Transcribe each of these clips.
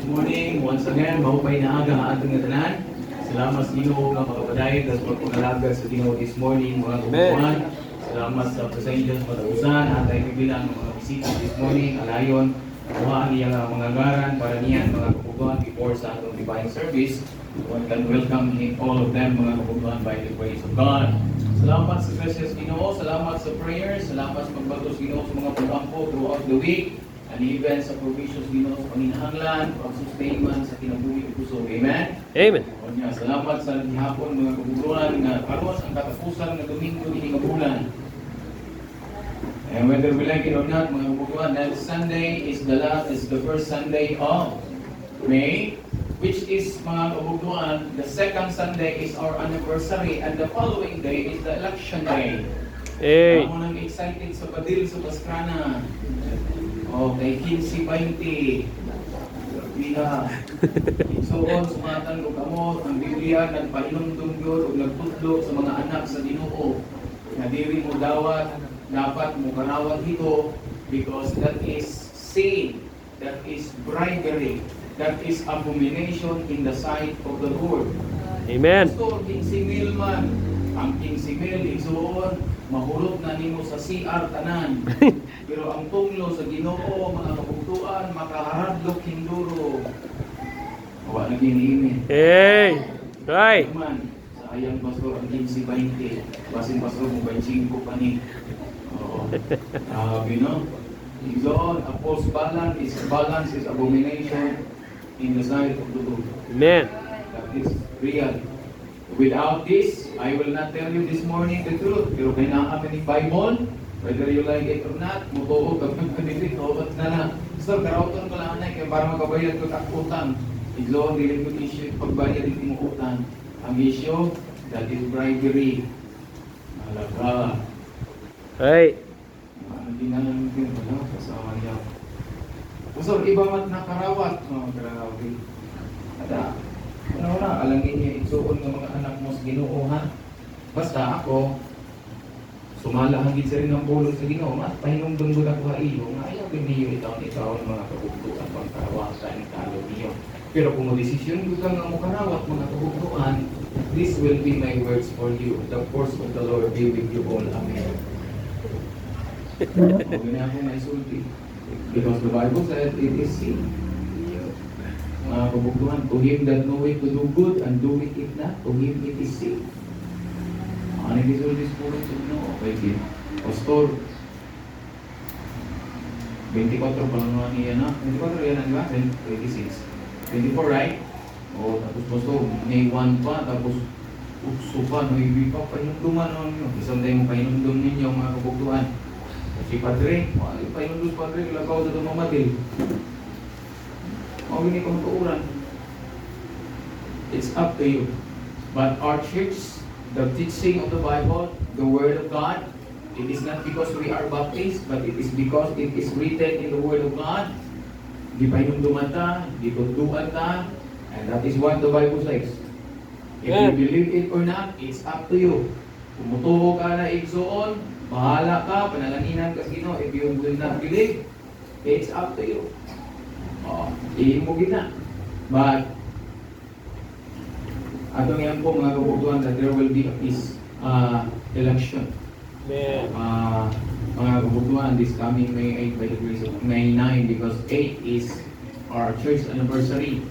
Good morning. Once again, mahupay na aga ang ating tanan. Salamat sa Ginoo nga makapadayag sa pagpangalaga sa Ginoo this morning, mga kabubuan. Salamat sa presensya sa patagusan at ay bilang mga bisita this morning. Alayon, kuhaan niya nga mga ngaran para niyan mga kabubuan before sa atong divine service. One can welcome all of them mga kabubuan by the grace of God. Salamat sa precious Ginoo, salamat sa prayers, salamat sa pagbatos Ginoo sa mga pagkampo throughout the week. And even sa provisions Ginoo sa paninahanglan, pag-sustain man sa kinabuhi ug puso. Amen. Amen. Onya, salamat sa gihapon mga kabubuan nga karon ang katapusan nga Domingo ini nga bulan. And whether we like it or not, mga kabubuan, next Sunday is the first Sunday of May, which is mga kabubuan, the second Sunday is our anniversary and the following day is the election day. Hey. Ako nang excited sa Badil sa Pastrana. Okay, 15-20. Biha. Igsoon, sumatan o kamot, ang Biblia, nagpahinumdum yun o nagtudlo sa mga anak sa Ginoo. Na diri mo dapat mo karawat ito because that is sin, that is bribery, that is abomination in the sight of the Lord. Amen. Pastor, King Simil man, ang King Simil, igsoon, mahulog na nimo sa CR tanan. Pero ang tunglo sa Ginoo, mga kabugtuan, makaharadlok hinduro. Awa na giniimin. Hey. Right. Man, sa ayang pastor ang 15-20. Basin pastor mo 25 pa ni. Oo. Sabi no? Igsoon, a false balance is abomination in the sight of the Lord. Amen. That is real. Without this, I will not tell you this morning the truth. Pero kailangan ni Bible, whether you like it or not, mutuog ka pagpanilit, tawad na lang. So, karautan ko lang na, kaya para makabayad ko takutang. Igloon, dili ko issue, pagbayad din mo utang. Ang issue, that is bribery. Malaga. Hey. Ano ginalang din, wala, kasama niya. So, iba mat nakarawat. Grabe. Ada. Ano na, alangin niya igsuon ng mga anak mo sa Ginoo, ha? Basta ako, sumalahagid sa rin ng pulong sa Ginoo, pahinumdum ko na ko iyo, nga ayaw din niyo itaw ng mga kabugtuan, pangkarawasan, italo niyo. Pero kung desisyon ko ka nga mo karawat, mga kabugtuan, this will be my words for you. The force of the Lord be with you all. Amen. Huwag na ako maisulti. Because the Bible said it is sin. Mga kabugtuhan, to him that knoweth to do good and doeth it not, to him it is sin. Ano yung gisultis po rin sa Ginoo? Okay, din. Pastor, 24 pa lang naman niya na. 24 yan, di ba? 26. 24, right? O, tapos pastor, May 1 pa, tapos ukso pa, May pa, pahinumduman naman nyo. Isang tayo mo pahinumdum ninyo, mga kabugtuhan. Si Padre, pahinumdum si Padre, lagaw sa tumamatil. Huwag ni kong tuuran. It's up to you. But our church, the teaching of the Bible, the Word of God, it is not because we are baptized, but it is because it is written in the Word of God. Di pa hinumduman ta, di tutuan ta, and that is what the Bible says. If you believe it or not, it's up to you. Kung mutuho ka na igsoon, bahala ka, panalanginan ka sa Ginoo. If you will not believe, it's up to you. Iimugin na. But, atong yan po mga kabutuan that there will be a peace election. Amen. Mga kabutuan, this coming May 8 by the grace of May 9 because 8 is our church anniversary.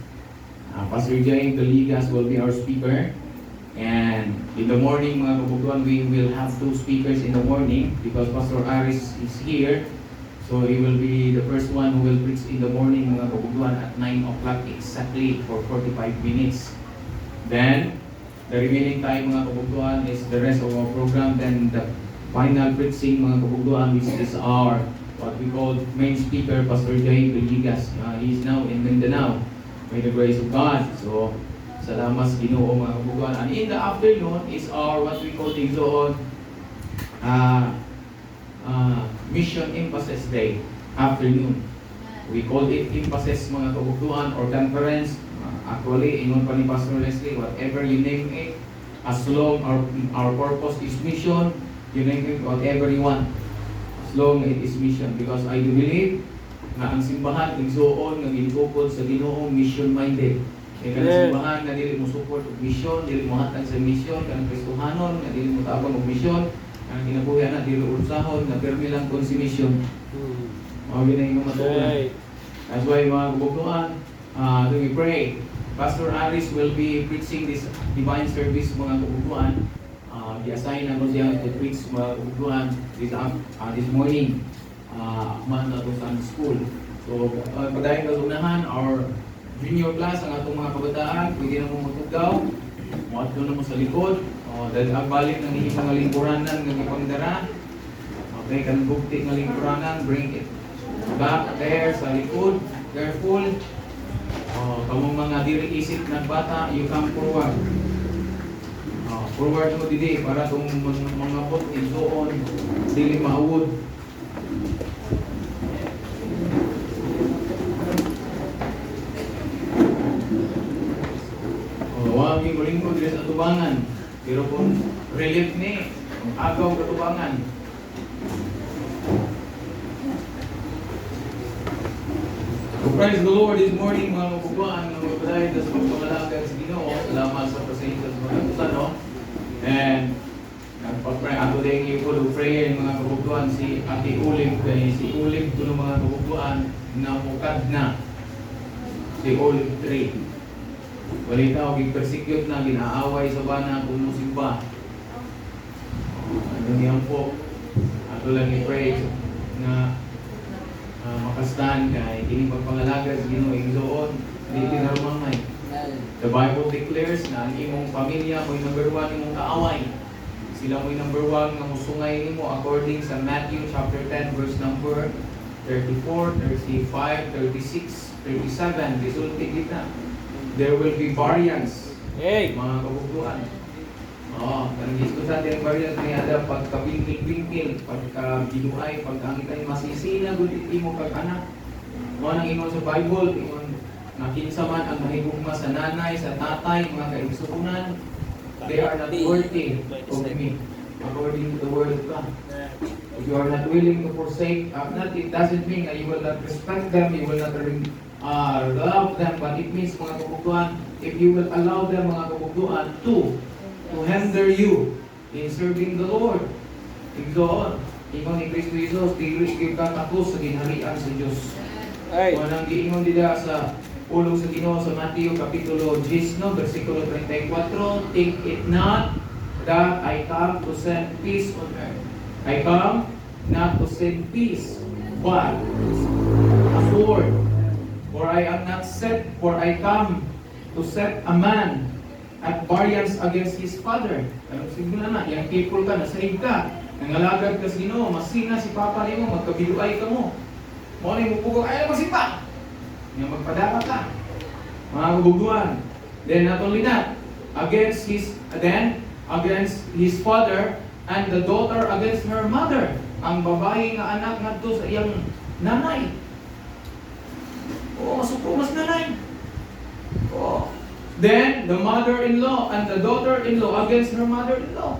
Pastor Jay Galigas will be our speaker. And in the morning mga kabutuan, we will have 2 speakers in the morning because Pastor Aris is here. So he will be the first one who will preach in the morning mga kabutuan at 9 o'clock exactly for 45 minutes. Then, the remaining time mga kabutuan is the rest of our program. Then the final preaching mga kabutuan which is our, what we call main speaker, Pastor Jay Villegas. He is now in Mindanao by the grace of God. So, salamat sa Ginoo mga kabutuan. And in the afternoon is our, what we call Tigzoon, Mission Emphasis Day, afternoon. We call it Emphasis mga kabuktuan or conference. Actually, ingon pa ni Pastor Leslie, whatever you name it, as long our purpose is mission, you name it whatever you want. As long it is mission. Because I do believe nga ang simbahan igsuon nga gitukod sa Ginoo mission minded. Kaya kanang Amen. simbahan nga dili mo support og mission, dili mo hatag sa mission, kanang Kristohanon nga dili mo tabang og mission, kanang kinabuhi na dili ursahon nga permi lang kon si mission. Hmm. Mao gini nga matuon. Right. That's why mga kabugtuan, we pray. Pastor Aris will be preaching this divine service mga kabugtuan. I-assign ako siya to preach mga kabugtuan this morning. Man na to sa school. So, padayon kasunahan, our junior class, ang atong mga kabataan, pwede na mo matugaw. Muat na mo sa likod. Dahil ang balik ng inyong mga lingkuranan ng ipangdara. Okay, kanang bukti ng lingkuranan, bring it back there sa likod. Careful. Kamong mga diri isip ng bata, you come forward. Forward mo didi para itong mga bot insoon, dili maawod. Huwag yung lingkod diri sa atubangan. Pero kung relief ni, ang agaw katubangan. So praise the Lord this morning mga kabubuan, mga kapatid, sa pagpamalagay sa Ginoo. Salamat sa pasensya sa mga kusano. And nagpapray ako din yung full prayer mga kabubuan si Ate Ulig. Kaya si Ulig ito ng mga kabubuan na mukad na. Si Ulig 3. Walita o persecute na, ginaaway sa bana kung musimba. Ano niyan po? Ato lang i-pray na makastan kay kini pagpangalaga sa Ginoo igsoon di tinarumangay. The Bible declares na ang imong pamilya mo'y number 1 imong kaaway. Sila mo'y number 1 nga musungay nimo according sa Matthew chapter 10 verse number 34, 35, 36, 37. Resulti kita. There will be variance. Hey. Mga kabugtuan. Kanang gusto sa ating variance may ada pagkabingkil-bingkil, pagkabinuay, pagkangit ay masisina, gulit mo kag-anak. Mga nang ingon sa Bible, ingon nakinsa man ang mahigugma sa nanay, sa tatay, mga kaigsuunan, they are not worthy of me, according to the word of God. If you are not willing to forsake, it doesn't mean that you will not respect them, you will not love them, but it means mga kabugtuan, if you will allow them mga kabugtuan to hinder you in serving the Lord. Igsoon, ingon ni Kristo Jesus, dili ka takos sa ginharian sa Dios. Right. Manang giingon dila sa ulong sa Ginoo sa Mateo kapitulo 10 bersikulo 34, think it not that I come to send peace on earth. I come not to send peace, but a sword. For I am not set, for I come to set a man at variance against his father. Anong sigmula na, yung people ka, nasaig ka, nangalagad ka sa Ginoo, masina si Papa nimo, magkabiluay ka mo. Mo ni mo pugo, ay magsimba. Yung magpadama ka. Mga kabugduan. Then not only that, against his father and the daughter against her mother. Ang babae nga anak ngadto sa iyang nanay. Masuko mas nanay. Then, the mother-in-law and the daughter-in-law against her mother-in-law.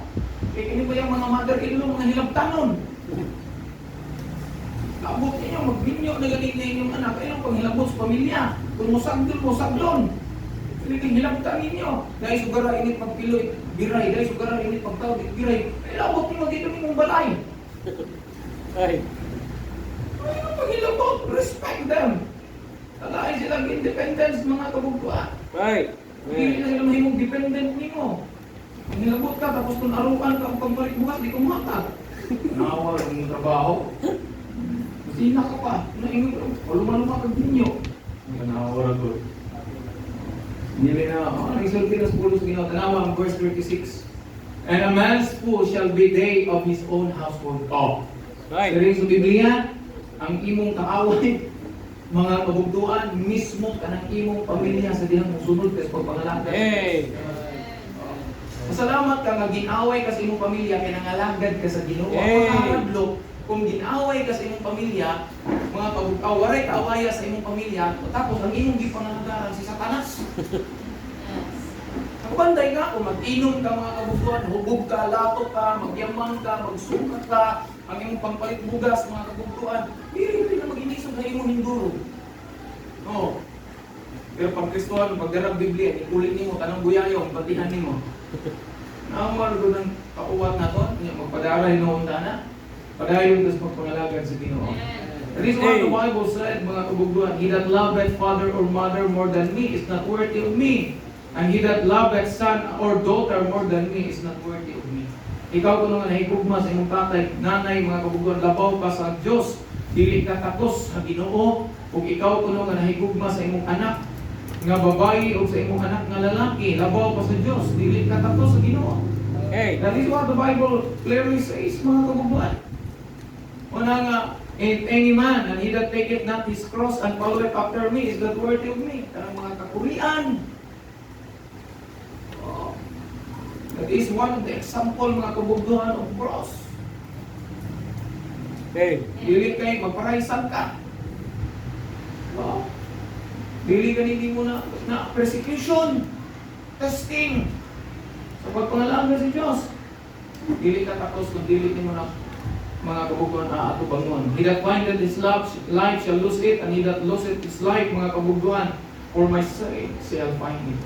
Ini ba yung mga mother-in-law, mga hilabtanon? Abot ninyo, magbinyo na ganit na inyong anak. Ayun, panghilabot sa pamilya. Kung musagdon. Piliting hilabtan ninyo. Dahil sugara init pagpiloy, biray. Dahil sugara init pagtawid, biray. Abot ninyo dito ninyong balay. Ay. Ayun, panghilabot. Respect them. Talain silang independence, mga kabugtuan. Right. Hindi na sila mahimong dependent nimo. Nilabot ka, tapos kung aruan ka ang pagbalik bukas, di ko matag. Nawa lang yung trabaho. Masina ka pa. Naingot ka, waluma-luma kag ninyo. Nawa lang ko. Nili na, nagsulti na sa pulo sa Ginoo. Tanawa ang verse 36. And a man's fool shall be they of his own household. Right. Pero sa Biblia, ang imong kaaway, mga kabugduan, mismo kanang imong pamilya sa dihang musunod sa pagpangalagad. Hey. Masalamat ka nga ginaway ka sa imong pamilya kay nangalagad ka sa Ginoo. Hey. Pagkakadlo, kung ginaway ka sa imong pamilya, mga kabugtaw, waray kaawaya sa imong pamilya, tapos ang imong gipangalagaran si Satanas. Banday ka, kung mag-inom ka mga kabugtuan, hubog ka, lato ka, magyamang ka, magsukat ka, ang imong pangpalit bugas, mga kabugtuan, dili na mag-inisog na imong hinduro. No. Pero pag Kristohan, pag darab Biblia, ikulit nimo tanang buyayong, batihan nimo. Naamar ko ng kauwat na to, magpadaray noon na, padayon tas magpangalagan sa Ginoo. That is what the Bible said, mga kabugtuan, he that loveth father or mother more than me is not worthy of me. And he that loveth son or daughter more than me is not worthy of me. Ikaw kuno nga nahigugma sa imong tatay, nanay, mga kabugtuan, labaw ka sa Dios, dili ka takos sa Ginoo. Ug ikaw kuno nga nahigugma sa imong anak nga babae o sa imong anak nga lalaki, labaw ka sa Dios, dili ka takos sa Ginoo. Okay. That is what the Bible clearly says, mga kabugtuan. Una nga, and any man, and he that taketh not his cross and followeth after me is not worthy of me. Karang mga kakurian. Oh. That is one of the example, mga kabugtuhan, of cross. Okay. Dili kay magparaisan ka. Oh. Dili ka hindi mo na persecution, testing. Sa pagpangalaga sa Diyos. Dili ka tapos kung dili mo na mga kabugtuhan ato bangon. He that findeth his life shall lose it, and he that loseth his life, mga kabugtuhan, for my sake shall find it.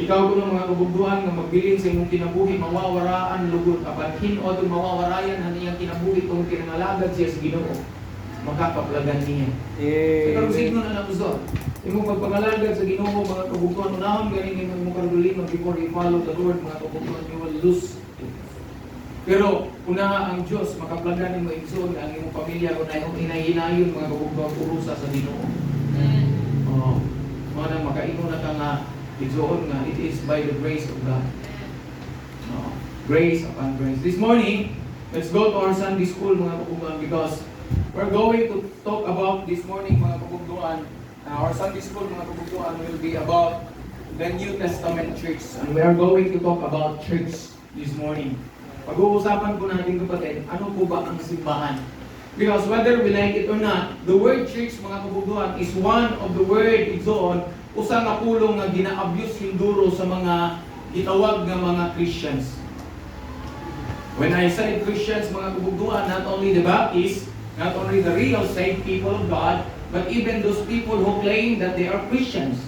Ikaw kuno mga kabugtuhan nga magbiling sa imong kinabuhi, mawawaraan lugod apan hin-od mawawarayan ang iyang kinabuhi kung kinangalagad siya sa Ginoo. Makakaplagan niya. Ikaw signo na lang gusto. Imong pagpangalagad sa Ginoo, mga kabugtuhan, unahon ganin imong karulino before you follow the Lord, mga kabugtuhan, you will lose. Pero unaha ang Diyos, makaplagan mo igsoon ang imong pamilya kung hinahinayon, mga kabugtuhan, purusa sa Ginoo. Oh, mga makaingon na ka nga igsoon nga it is by the grace of God. Oh, grace upon grace. This morning, let's go to our Sunday school, mga kabugtuhan, because we're going to talk about this morning, mga kabugtuhan. Our Sunday school, mga kabugtuhan, will be about the New Testament church. And we are going to talk about church this morning. Pag-uusapan po natin, kapatid, ano po ba ang simbahan? Because whether we like it or not, the word church, mga kabugtuhan, is one of the word igsoon, usa nga pulong nga gina-abuse hinduro sa mga itawag nga mga Christians. When I say Christians, mga kabugtuhan, not only the Baptists, not only the real saved people of God, but even those people who claim that they are Christians.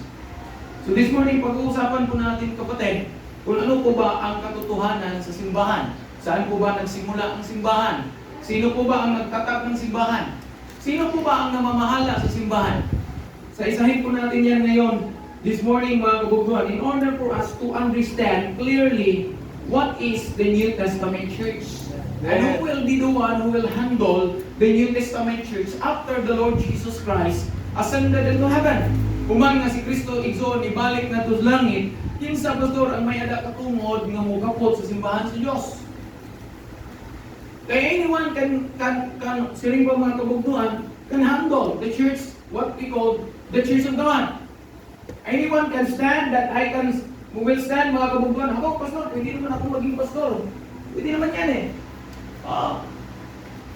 So this morning, pag-uusapan po natin, kapatid, kung ano po ba ang katotohanan sa simbahan. Saan po ba nagsimula ang simbahan? Sino po ba ang nagtatag ng simbahan? Sino po ba ang namamahala sa simbahan? Sa isahin po natin yan ngayon, this morning, mga kabugtuhan, in order for us to understand clearly what is the New Testament church. And who will be the one who will handle the New Testament church after the Lord Jesus Christ ascended into heaven. Human nga si Kristo igsoon ibalik na to sa langit, kinsa pastor ang may ada katungod nga mogapot sa simbahan sa Dios. Kaya anyone can siring pa mga kabugtuhan can handle the church, what we call the church of God. Anyone can stand that I will stand, mga kabugtuhan. Ako pastor, pwede naman ako maging pastor. Pwede naman yan eh.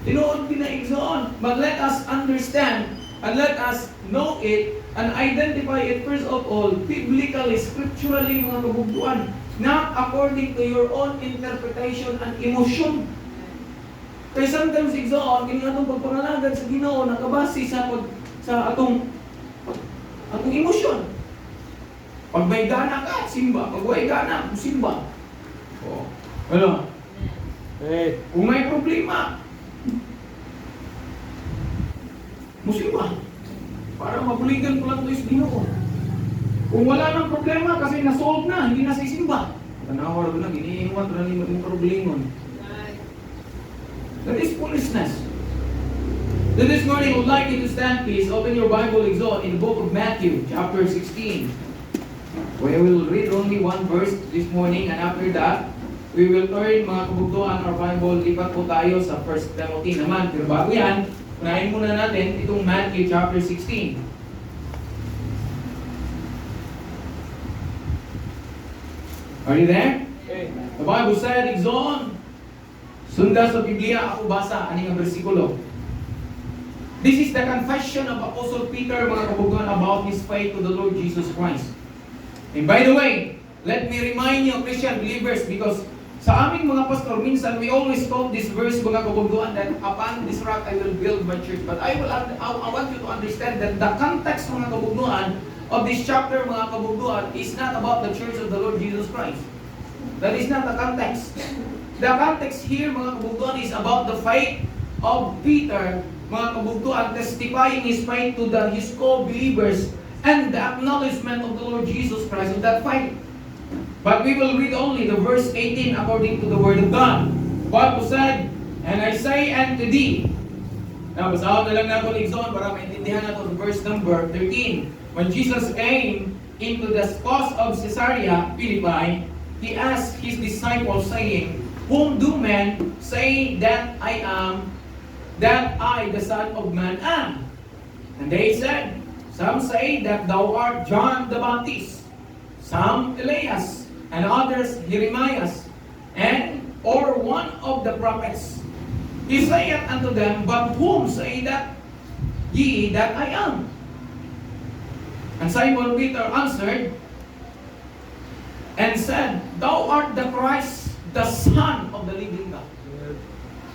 Tinuod pinaigsoon. But let us understand and let us know it and identify it first of all, biblically, scripturally, mga kabugtuan. Not according to your own interpretation and emotion. Kaya sometimes igsoon, kini atong pagpangalagad sa Ginoo nakabase sa atong emosyon. Pag may gana ka, simba. Pag may gana, simba. Ano? Kung may problema, musimba. Para mabuligan ko lang ito sa Ginoo. Kung wala nang problema, kasi na-solve na, hindi na sa isimba. Tanawar ko na, giniingat na yung problemon. That is foolishness. Then this morning, I would like you to stand, please. Open your Bible exalt in the book of Matthew, chapter 16. We will read only one verse this morning, and after that, we will turn, mga kabugtuan, our Bible, lipat po tayo sa 1 Timothy naman. Pero bago yan, unahin muna natin itong Matthew chapter 16. Are you there? Okay. The Bible said, Exon. Sunda sa Biblia, ako basa, aning ang bersikulo. This is the confession of Apostle Peter, mga kabugtuan, about his faith to the Lord Jesus Christ. And by the way, let me remind you, Christian believers, because Sa aming mga pastor, minsan we always quote this verse, mga kabugduan, that upon this rock I will build my church. But I want you to understand that the context, mga kabugduan, of this chapter, mga kabugduan, is not about the church of the Lord Jesus Christ. That is not the context. The context here, mga kabugduan, is about the faith of Peter, mga kabugduan, testifying his faith to his co-believers and the acknowledgement of the Lord Jesus Christ of that faith. But we will read only the verse 18 according to the Word of God. Bible said, "And I say unto thee," now basahon na lang natin Igsoon para maintindihan natin the verse number 13. When Jesus came into the coast of Caesarea Philippi, he asked his disciples, saying, "Whom do men say that I am, that I, the Son of Man, am?" And they said, "Some say that thou art John the Baptist, some Elias, and others Jeremias, and or one of the prophets." He saith unto them, "But whom say that ye that I am?" And Simon Peter answered and said, "Thou art the Christ, the Son of the living God."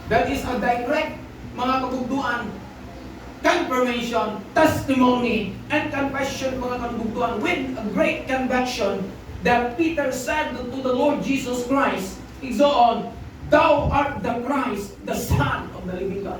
That is a direct, mga kabugduan, confirmation, testimony, and confession, mga kabugduan, with a great conviction that Peter said to the Lord Jesus Christ, Igsoon, "Thou art the Christ, the Son of the living God."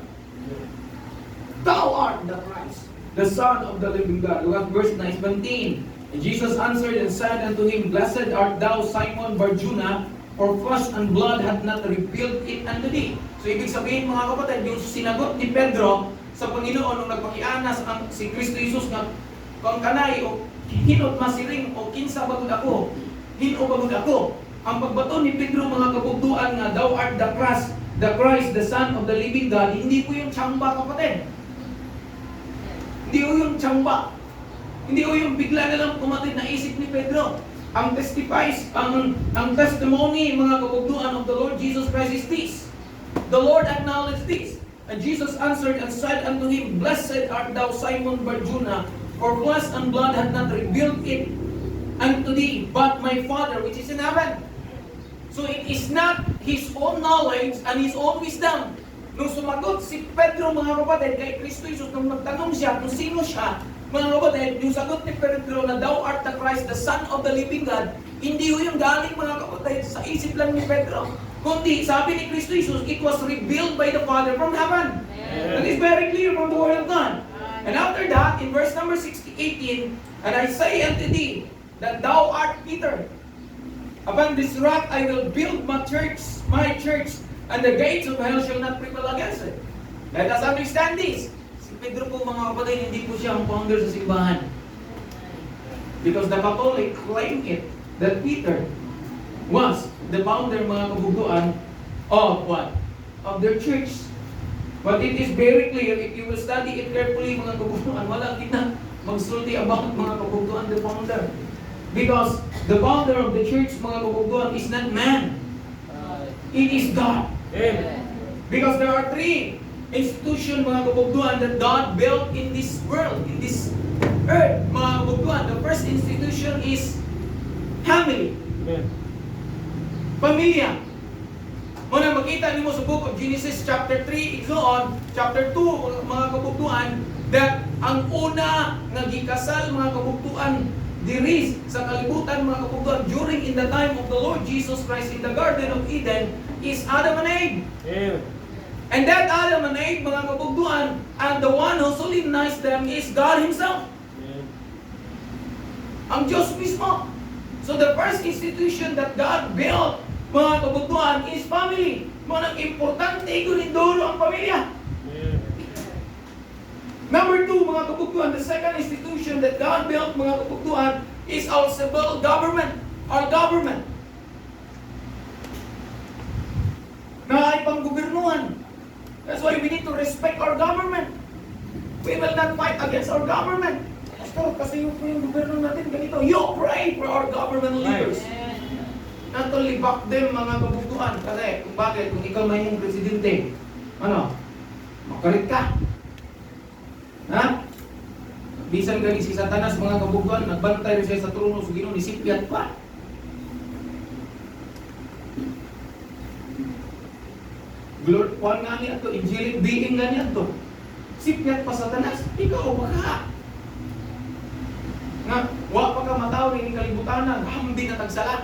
Thou art the Christ, the Son of the living God. Look at verse 19. "And Jesus answered and said unto him, Blessed art thou, Simon Bar-Jonah, for flesh and blood hath not revealed it unto thee." So ibig sabihin, mga kapatid, yung sinagot ni Pedro sa Panginoon nung nagpakianas ang si Kristo Jesus na kung kanay o hinot masiring o kinsa bagod ako, hino bagod ako. Ang pagbato ni Pedro, mga kabugduan, nga thou art the Christ, the Son of the living God, hindi ko yung tsamba, kapatid. Hindi ko yung tsamba. Hindi ko yung bigla na lang kumatid na isip ni Pedro. Ang testimony, mga kabugduan, of the Lord Jesus Christ is this. The Lord acknowledged this. And Jesus answered and said unto him, Blessed art thou, Simon Bar-Jonah, for flesh and blood hath not revealed it unto thee, but my Father which is in heaven. So it is not his own knowledge and his own wisdom. Nung sumagot si Pedro, mga kapatid, kay Kristo Jesus, nung nagtanong siya kung sino siya, mga kapatid, yung sagot ni Pedro na thou art the Christ, the Son of the living God, hindi yung galing, mga kapatid, sa isip lang ni Pedro. Kundi, sabi ni Kristo Jesus, it was revealed by the Father from heaven. That is very clear from the Word of God. And after that, in verse number 18, "And I say unto thee, that thou art Peter. Upon this rock I will build my church, and the gates of hell shall not prevail against it." Let us understand this. Si Pedro po, mga kapatid, hindi po siya ang founder sa simbahan. Because the Catholic claim it, that Peter was the founder, mga kabugduan, of what? Of their church. But it is very clear, if you will study it carefully, mga kabugduan, wala kita magsulti about, mga kabugduan, the founder. Because the founder of the church, mga kabugduan, is not man. It is God. Amen. Because there are three institutions, mga kabugduan, that God built in this world, in this earth, mga kabugduan. The first institution is family. Amen. Pamilya. Muna makita niyo sa book of Genesis chapter 3, igsoon, chapter 2, mga kabugduan, that ang una nga gikasal, mga kabugduan, diri sa kalibutan, mga kabugduan, during in the time of the Lord Jesus Christ in the Garden of Eden, is Adam and Eve. Amen. And that Adam and Eve, mga kabugduan, and the one who solemnized them is God Himself. Amen. Ang Diyos mismo. So the first institution that God built, mga kabugduan, is family. Mga importante igunin-duro ang pamilya. Amen. Number 2, mga kabugduan, the second institution that God built, mga kabugduan, is our civil government, our government. Na ay panggobernuhan. That's why we need to respect our government. We will not fight against our government. Pastor, kasi yung gobyerno natin ganito. You pray for our government leaders. Not only back them, mga kabugduan. Kasi, kung bakit, kung ikaw may yung presidente, makalit ka. Ha? Bisan gani si Satanas, mga kabugduan, nagbantay rin siya sa trono, so Ginoo, nisipyat pa. Kuan nga niya to, angelic being nga niya to. Sipyat pa Satanas, ikaw baka. Nga, wa pa ka mataw ni kalibutanan, hamdi na tagsala.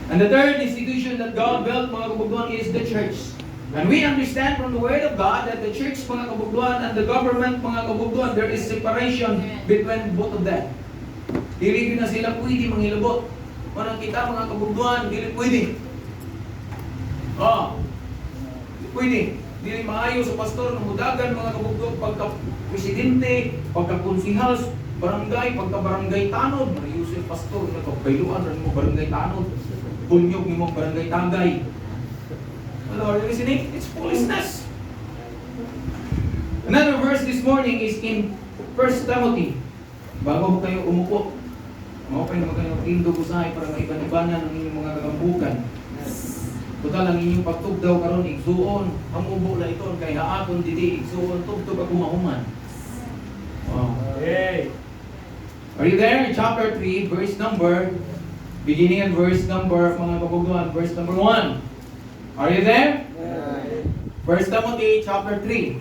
And the third institution that God built, mga kabugduan, is the church. And we understand from the Word of God that the church, mga kabugduan, and the government, mga kabugduan, there is separation between both of them. Dili na sila pwede manghilabot. Manang kita, mga kabugduan, dili pwede. Pwede. Dili maayo sa pastor ng mudagan, mga kabugduan, pagka-presidente, pagka-konsihal, barangay, pagka-barangay tanod, mariusin pastor, nagpapailuan rin mo barangay tanod, bunyog mo barangay tagay. Lord, you listening? It's foolishness. Another verse this morning is in 1 Timothy. Bago kayo umupo, maupay naman kayo tindog usahay para maiban-ibanan ang inyong mga kagambukan. Total ang inyong pagtugdaw karon igsuon, ang ubo na ito kay haakon didi igsuon tugtog ako mahuman. Wow. Hey. Are you there? Chapter 3, verse number, beginning at verse number, mga kabugduan, verse number 1. Are you there? 1 Timothy chapter 3.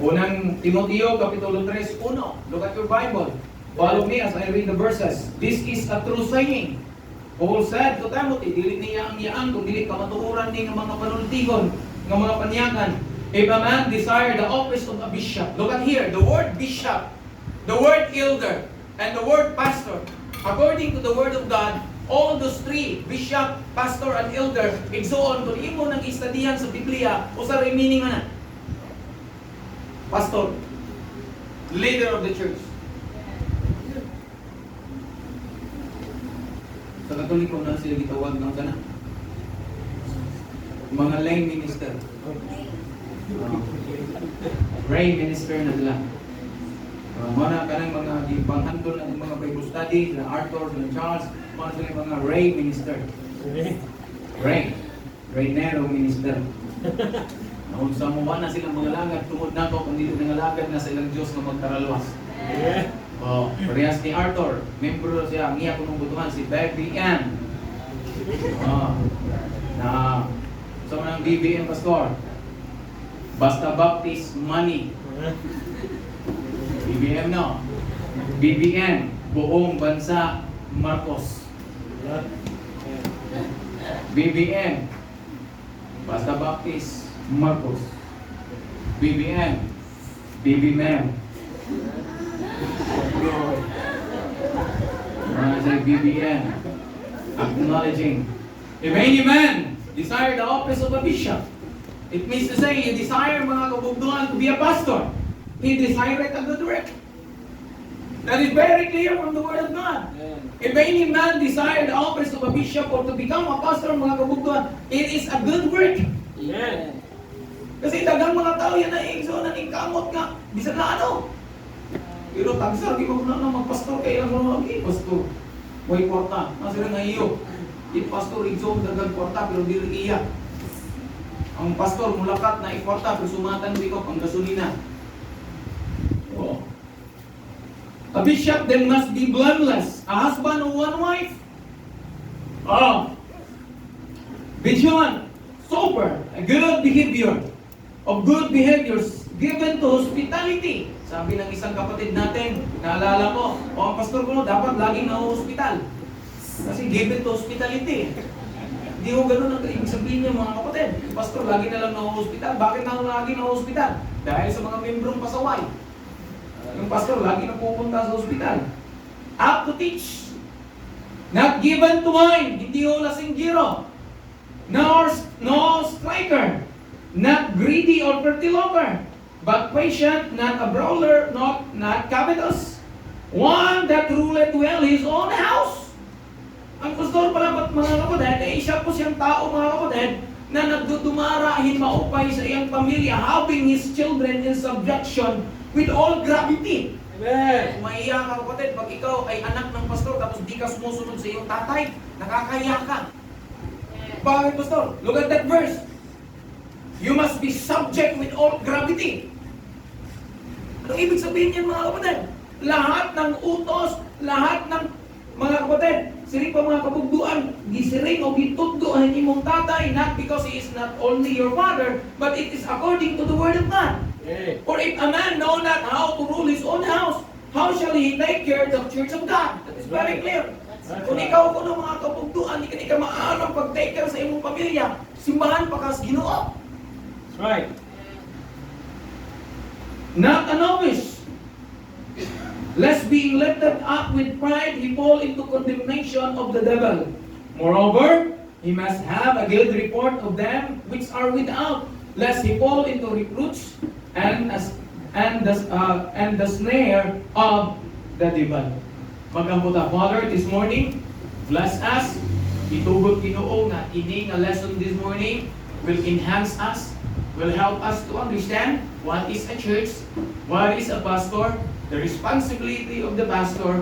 Unang Timoteo, Kapitulo 3, 1. Look at your Bible. Follow me as I read the verses. This is a true saying. Paul said to Timothy, dili niya ang iyaan kung dili kamatuoran ni ng mga panultigon, ng mga panyakan. If a man desire the office of a bishop, look at here, the word bishop, the word elder, and the word pastor. According to the word of God, all those three, bishop, pastor, and elder, igsoon, kung imo nang istadihan sa Biblia, o sa meaning na, pastor, leader of the church. Sa Katoliko na sila gitawag ng kana. Mga lay minister. Ray minister na sila. Mana kanang mga gipanghandol ng mga Bible study, na Arthur, na Charles, mga sila mga Ray minister. Raynero minister. Noon sa mga na silang mga langad, tungod na ko kung dito nangalagad na sa ilang Diyos na magkaralwas. Parehas ni Arthur, membro siya, ang iya kunong butuhan, si Becky Ann. Na sa mga BBM pastor, Basta Baptist Money. BBM no. BBM, Buong Bansa Marcos. BBM, Basta Baptist Marcos. BBM, BBM. When I say BBM, acknowledging. If any man desire the office of a bishop, it means to say, you desire mga kabugduan to be a pastor. He desired a good work. That is very clear from the Word of God. If any man desire the office of a bishop or to become a pastor, mga kabugduan, it is a good work. Amen. Kasi dagang mga tao yan na igso na kamot nga. Bisa na ano. Pero tagsar, di mo na magpastor kaya lang mga pastor. Way kwarta. Nasa nga iyo. Di pastor igso dagang kwarta pero di iya. Ang pastor mulakat na ikwarta pero sumatan mo ikaw ang gasolina. Oh. A bishop then must be blameless. A husband of one wife. Vigilant, sober, a good behavior. Of good behaviors given to hospitality. Sabi ng isang kapatid natin, naalala ko, ang pastor ko dapat laging na-hospital. Kasi given to hospitality. Hindi ko ganun ang ibig sabihin niya mga kapatid. Yung pastor lagi na lang na-hospital. Bakit na lagi na-hospital? Dahil sa mga membrong pasaway. Yung pastor lagi na pupunta sa hospital. Up to teach. Not given to wine. Hindi ho lasinggiro. No striker. Not greedy or pertiloper. But patient, not a brawler, not covetous. One that ruleth well his own house. Ang pastor pala mga kapatid, siya po siyang tao mga kapatid na nagdudumarahin maupay sa iyang pamilya, having his children in subjection with all gravity. Amen. Maiya ka kapatid, pag ikaw ay anak ng pastor tapos di ka sumusunod sa iyong tatay, nakakaya ka. Bakit pastor? Look at that verse. You must be subject with all gravity. Ano ibig sabihin yan mga kapatid? Lahat ng utos, lahat ng mga kapatid, Siring pa mga kabugduan, gisiring o gitugdo ang imong tatay, not because he is not only your father, but it is according to the word of God. Amen. For if a man know not how to rule his own house, how shall he take care of the church of God? That is very clear. That's Kung right. ikaw ko ng mga kabugduan, di ka maalam pag-take care sa imong pamilya, simbahan pa kas Ginoo. That's right. Not a novice. Lest being lifted up with pride, he fall into condemnation of the devil. Moreover, he must have a good report of them which are without, lest he fall into reproach and the snare of the devil. Magkamputa, Father, this morning, bless us. Itubod Ginoo nga ini nga lesson this morning will enhance us, will help us to understand what is a church, what is a pastor, the responsibility of the pastor.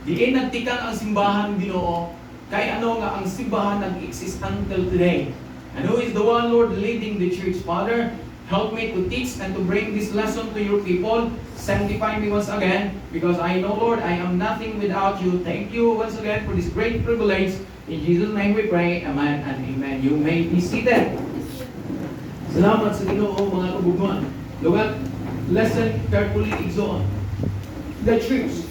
Diin nagtikang ang simbahan Ginoo, kay ano nga ang simbahan nag-exist until today. And who is the one, Lord, leading the church? Father, help me to teach and to bring this lesson to your people. Sanctify me once again, because I know, Lord, I am nothing without you. Thank you once again for this great privilege. In Jesus' name we pray, Amen and Amen. You may be seated. Salamat sa Ginoo, mga kabugnuan. Look at lesson carefully igsoon. The church.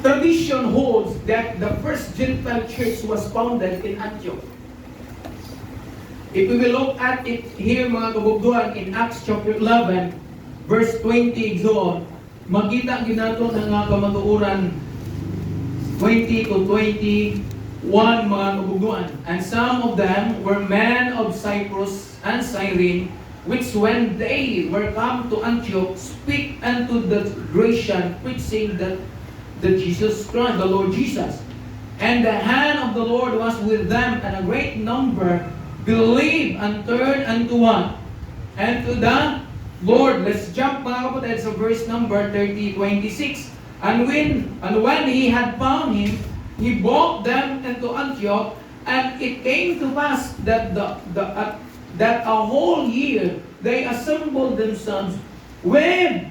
Tradition holds that the first Gentile church was founded in Antioch. If we will look at it here, mga kabugduan, in Acts chapter 11, verse 20 igsoon, makita ginato ng mga kamatuuran 20 to 21, mga kabugduan. And some of them were men of Cyprus and Cyrene, which when they were come to Antioch, speak unto the Grecian, preaching that the Jesus Christ, the Lord Jesus. And the hand of the Lord was with them, and a great number believed and turned unto what? And to the Lord. Let's jump, mga kapatid, sa verse number 30-26. And when he had found him, he brought them into Antioch, and it came to pass that that a whole year they assembled themselves with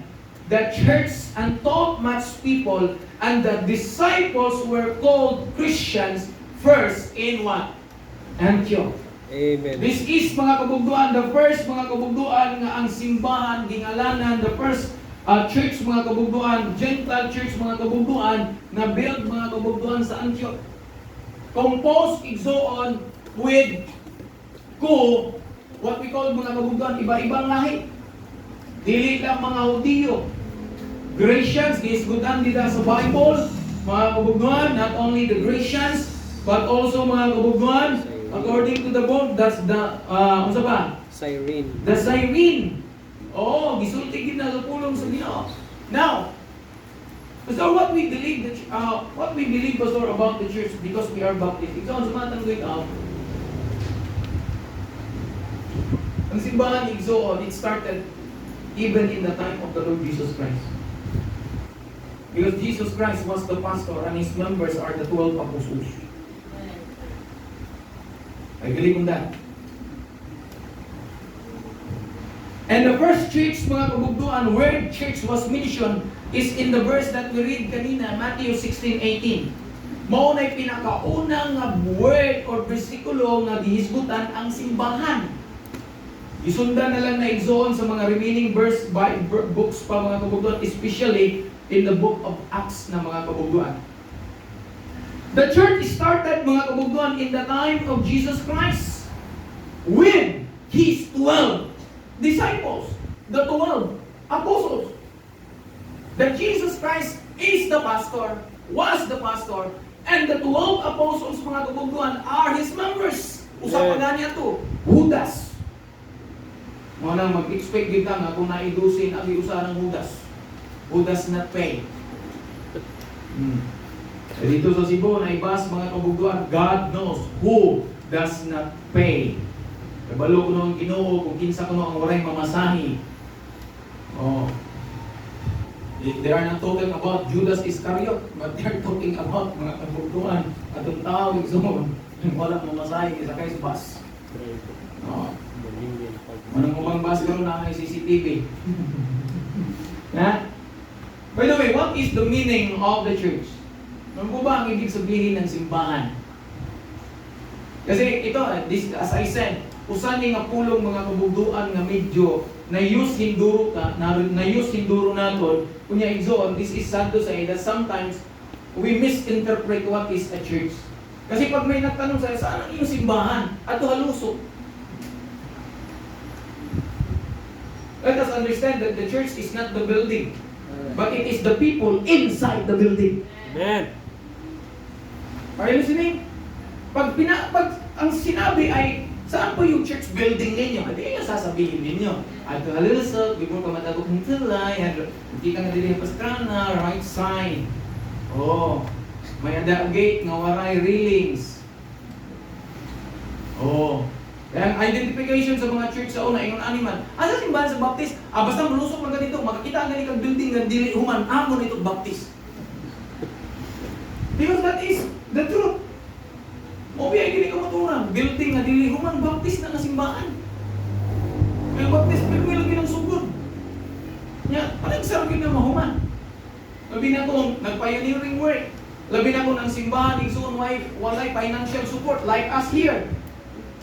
the church and taught much people, and the disciples were called Christians first in what? Antioch. Amen. This is, mga kabugduan, the first, mga kabugduan, nga ang simbahan, gingalanan, the first church, mga kabugduan, Gentile church, mga kabugduan, na build, mga kabugduan, sa Antioch. Composed igsoon with what we call, mga kabugduan, iba-ibang lahi. Dili lang mga Hudiyo. Grecians, gisgutan dito sa Bible, mga kabugduan, not only the Grecians, but also, mga kabugduan, according to the book, that's the, ano ba? Cyrene. The Cyrene. Oo, gisulti gid na pulong sa Ginoo. Now, Pastor, what we believe, Pastor, about the church, because we are Baptist. Ikaw, sumatang ikaw. Ang simbahan igsoon, it started even in the time of the Lord Jesus Christ. Because Jesus Christ was the pastor and his members are the 12 apostles. I believe in that. And the first church, mga kabugduan, where church was mentioned is in the verse that we read kanina, Matthew 16:18. Mao na'y pinakaunang nga word or bersikulo nga gihisgutan ang simbahan. Isundan na lang na igsoon sa mga remaining verse by books pa, mga kabugduan, especially in the book of Acts na, mga kabugduan. The church started, mga kabugduan, in the time of Jesus Christ with his 12 disciples, the 12 apostles. That Jesus Christ is the pastor, was the pastor, and the 12 apostles, mga kabugduan, are his members. Usapan nga niya to, Judas. Mga nang mag-expect kita nga kung naidusin ang iusa ng Judas. Judas not pay. Dito sa Cebu, naibas, mga kabugduan, God knows who does not pay. Kabalo ko nung Ginoo kung kinsa ko ang waray mamasahi. Oh. They are not talking about Judas Iscariot, but they are talking about, mga kabugduan, atong tao igsoon, wala mamasahi isa kay bus. Oh. Manang ubang bus karon na ang CCTV. Ha? By the way, what is the meaning of the church? Ano po ba ang ibig sabihin ng simbahan? Kasi ito, as I said, usan ni nga pulong mga kabugduan nga medyo na-use hinduro naton, kunya igsoon, this is sad to say that sometimes we misinterpret what is a church. Kasi pag may nagtanong sa'yo, saan ang iyong simbahan? Ato halusok. Let us understand that the church is not the building, but it is the people inside the building. Amen. Are you listening? Pag ang sinabi ay, saan po yung church building ninyo? Hindi yung sasabihin ninyo. At halusok, before ka matagok ng tulay, kita nga din yung pastrana, right side. Oh, may ada gate nga waray railings. Oh, kaya ang identification sa mga church sa una, ingon animan. Asa simbahan sa Baptist? Basta malusok lang ganito, makakita ang ganitong building nga dili human, amo nito Baptist. Because that is the truth. Obi ay gini kamaturan, building nga dili human Baptist na simbahan. May Baptist pero lagi ng sugod. Nya, parang sarap na mahuman. Labi na kung nag-pioneering work. Labi na kung ang simbahan igsoon walay financial support like us here.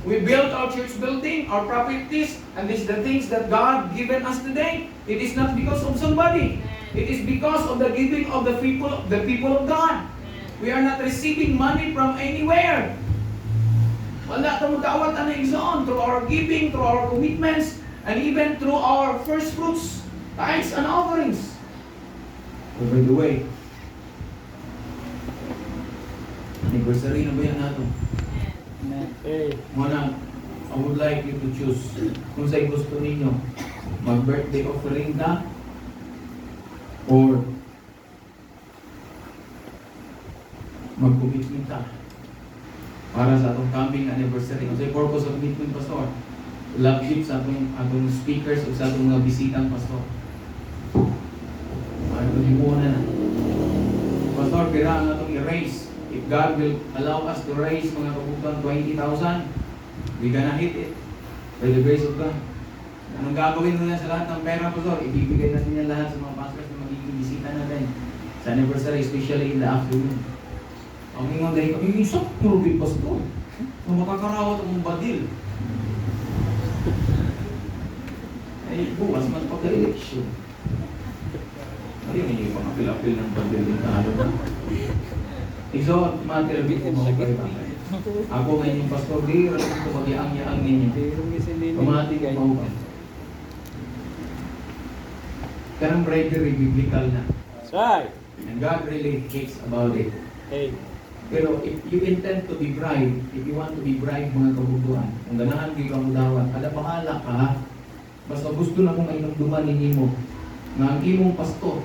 We built our church building, our properties, and this is the things that God given us today. It is not because of somebody. It is because of the giving of the people of God. We are not receiving money from anywhere. Wala tamo dawat ana igsoon through our giving, through our commitments, and even through our first fruits, tithes and offerings. Oh, by the way, anniversary na ba yan nato? Hey. Muna, I would like you to choose kung sa'yo gusto ninyo mag-birthday offering ka or mag-commitment ka para sa atong coming anniversary. Kung sa'yo purpose of commitment, Pastor, love gift sa atong speakers o sa atong mga bisitang Pastor. Ano himuon na. Pastor, pira ang atong i-raise. If God will allow us to raise mga kabutan 20,000, we gonna hit it by the grace of God. Anong gagawin nila sa lahat ng pera, Pastor? Ibibigay natin yan lahat sa mga pastors na magiging bisita natin sa anniversary, especially in the afternoon. Ang ingon dahil kami, yung sakto rin, Pastor. Kung makakarawat ang badil. Ay, bukas man pagka-election. Ayun, yung mga apil-apil ng badil ng talo na. Iso, matilabit ko mga pare-pare. Ako ngayon yung pastor, di rin ito mag-iang-iang ninyo. Pamati ko mga. Karang bribery, biblical na. That's right. And God really hates about it. Hey. Pero if you intend to be bribed, if you want to be bribed mga kabutuan, kung ganahan kayo kang udawat, kada bahala ka ha. Basta gusto na kong mainumduman ninyo mo, nga ang imong pastor,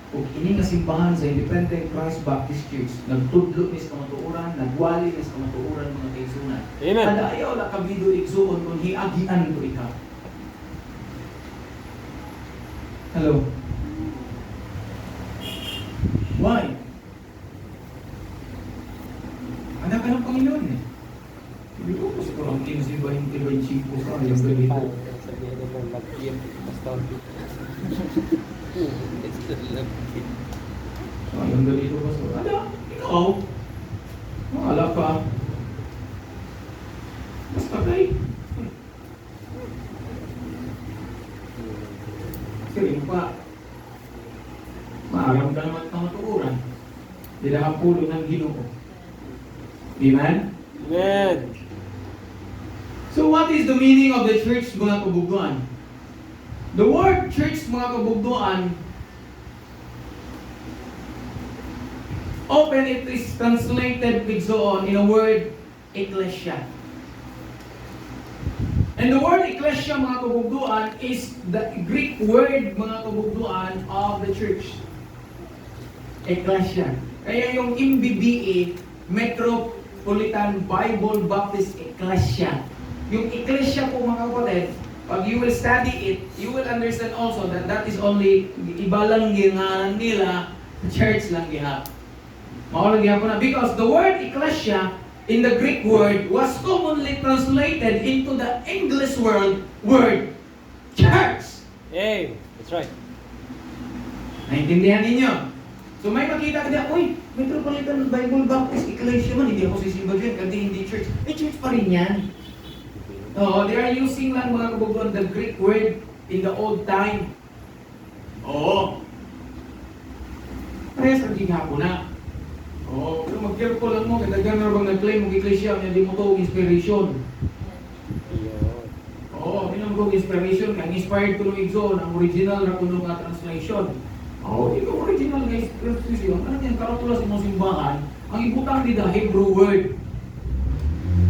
kung ini nga simbahan sa Independent Christ Baptist Church, nagtudlo ni sa kamatuuran, nagwali ni sa kamatuuran mga kaigsunan. Amen. Kada ayaw na kabido igsuon kung hiagian ko ikaw. Hello? Why? Anak ka ng Panginoon eh. Hindi ko kasi kurang kinasibahin tibay chipo ka, yung ganito. Yung ganito ba sa ada? Ikaw? Maala ka. Basta kay. Kasi pa. Maaram ka naman ng matuuran. Hindi na pulo ng Ginoo. Amen? Amen. So what is the meaning of the church mga kabugduan? The word church mga kabugduan, often it is translated with so on in a word ecclesia. And the word ecclesia mga kabugduan is the Greek word mga kabugduan of the church. Ecclesia. Kaya yung MBBE, Metropolitan Bible Baptist Ecclesia. Yung ecclesia po mga kapatid, pag you will study it, you will understand also that that is only iba lang gingalan nila, church lang gihap. Mao lang gihapon na because the word ecclesia in the Greek word was commonly translated into the English word church. Hey. That's right. Naintindihan ninyo? So may makita ka diyan, uy, Metropolitan Bible Baptist Ecclesia man, hindi ako sisimba dyan, kasi hindi church. Church pa rin yan. No, they are using lang mga kabugtuan the Greek word in the old time. Oo. Parehas ang gihapon na. Oo, pero mag-careful lang mo, kadagan na bang nag-claim mong Ecclesia, hindi mo to inspiration. Oo, hindi mo to inspiration, kaya inspired ko ng Igsoon, ang original na kuno nga translation. Oo, ito original nga inspiration. Ano yan, karatula sa imong simbahan, ang ibutang di the Hebrew word.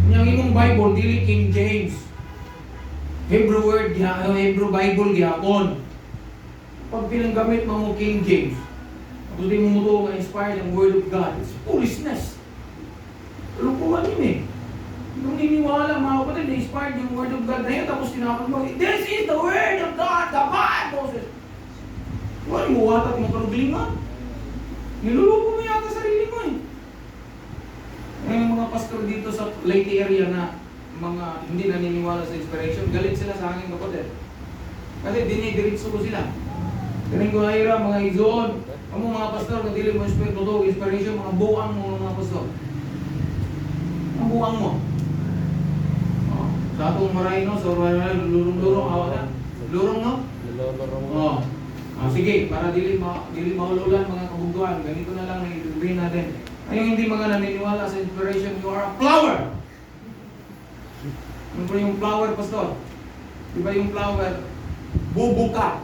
Yung imong Bible, dili King James. Hebrew word, Hebrew Bible gihapon. Pag pinanggamit mo King James, tapos di mo mo nga inspired ang Word of God, it's foolishness. Lukuhan yun eh. Kung niniwala mga kapatid na inspired yung Word of God na yun, tapos tinapag mo, this is the Word of God, the Bible says. Wala mo watat mo karuglingan. Niluluko mo yata sarili mo eh. Yung mga pastor dito sa Leyte area na mga hindi naniniwala sa inspiration, galit sila sa aking kapatid. Kasi dinidiritso ko sila. Kaning ko nahira, mga Igsoon, ang mga pastor, na dili mo inspiration, mga buang mo mga pastor. Ang buang mo. Oh, sa atong maray no, so lurong-lurong, awa na. Lurong no? Lurong. Oh. Sige, para dili mahululan mga kabugtuan, ganito na lang ang i-agree natin. Ay hindi mga naniniwala sa inspiration, you are a flower. Ano ba yung flower, pastor? Di ba yung flower? Bubuka.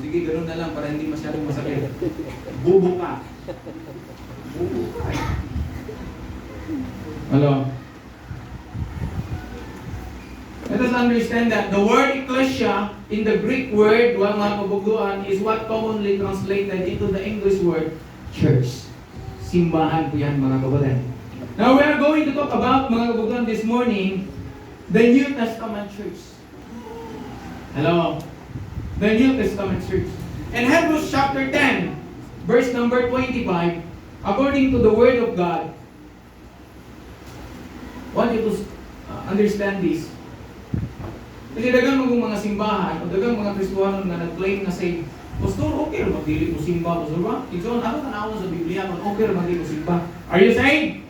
Sige, ganoon na lang para hindi masyadong masakit. Bubuka. Bubuka. Hello? Let us understand that the word ecclesia in the Greek word, mga kabugtuan, is what commonly translated into the English word church. Simbahan po yan mga kapatid. Now we are going to talk about mga kabugtuan this morning, the New Testament church. Hello? The New Testament church. In Hebrews chapter 10, verse number 25, according to the word of God, I want you to understand this. Kasi dagang mga simbahan, o dagang mga Kristohanon na nag-claim na say, Pastor, okay rin magdili mo simba, Pastor ba? Ikaw, ano tanawon sa Biblia, okay rin magdili mo simba. Are you saved?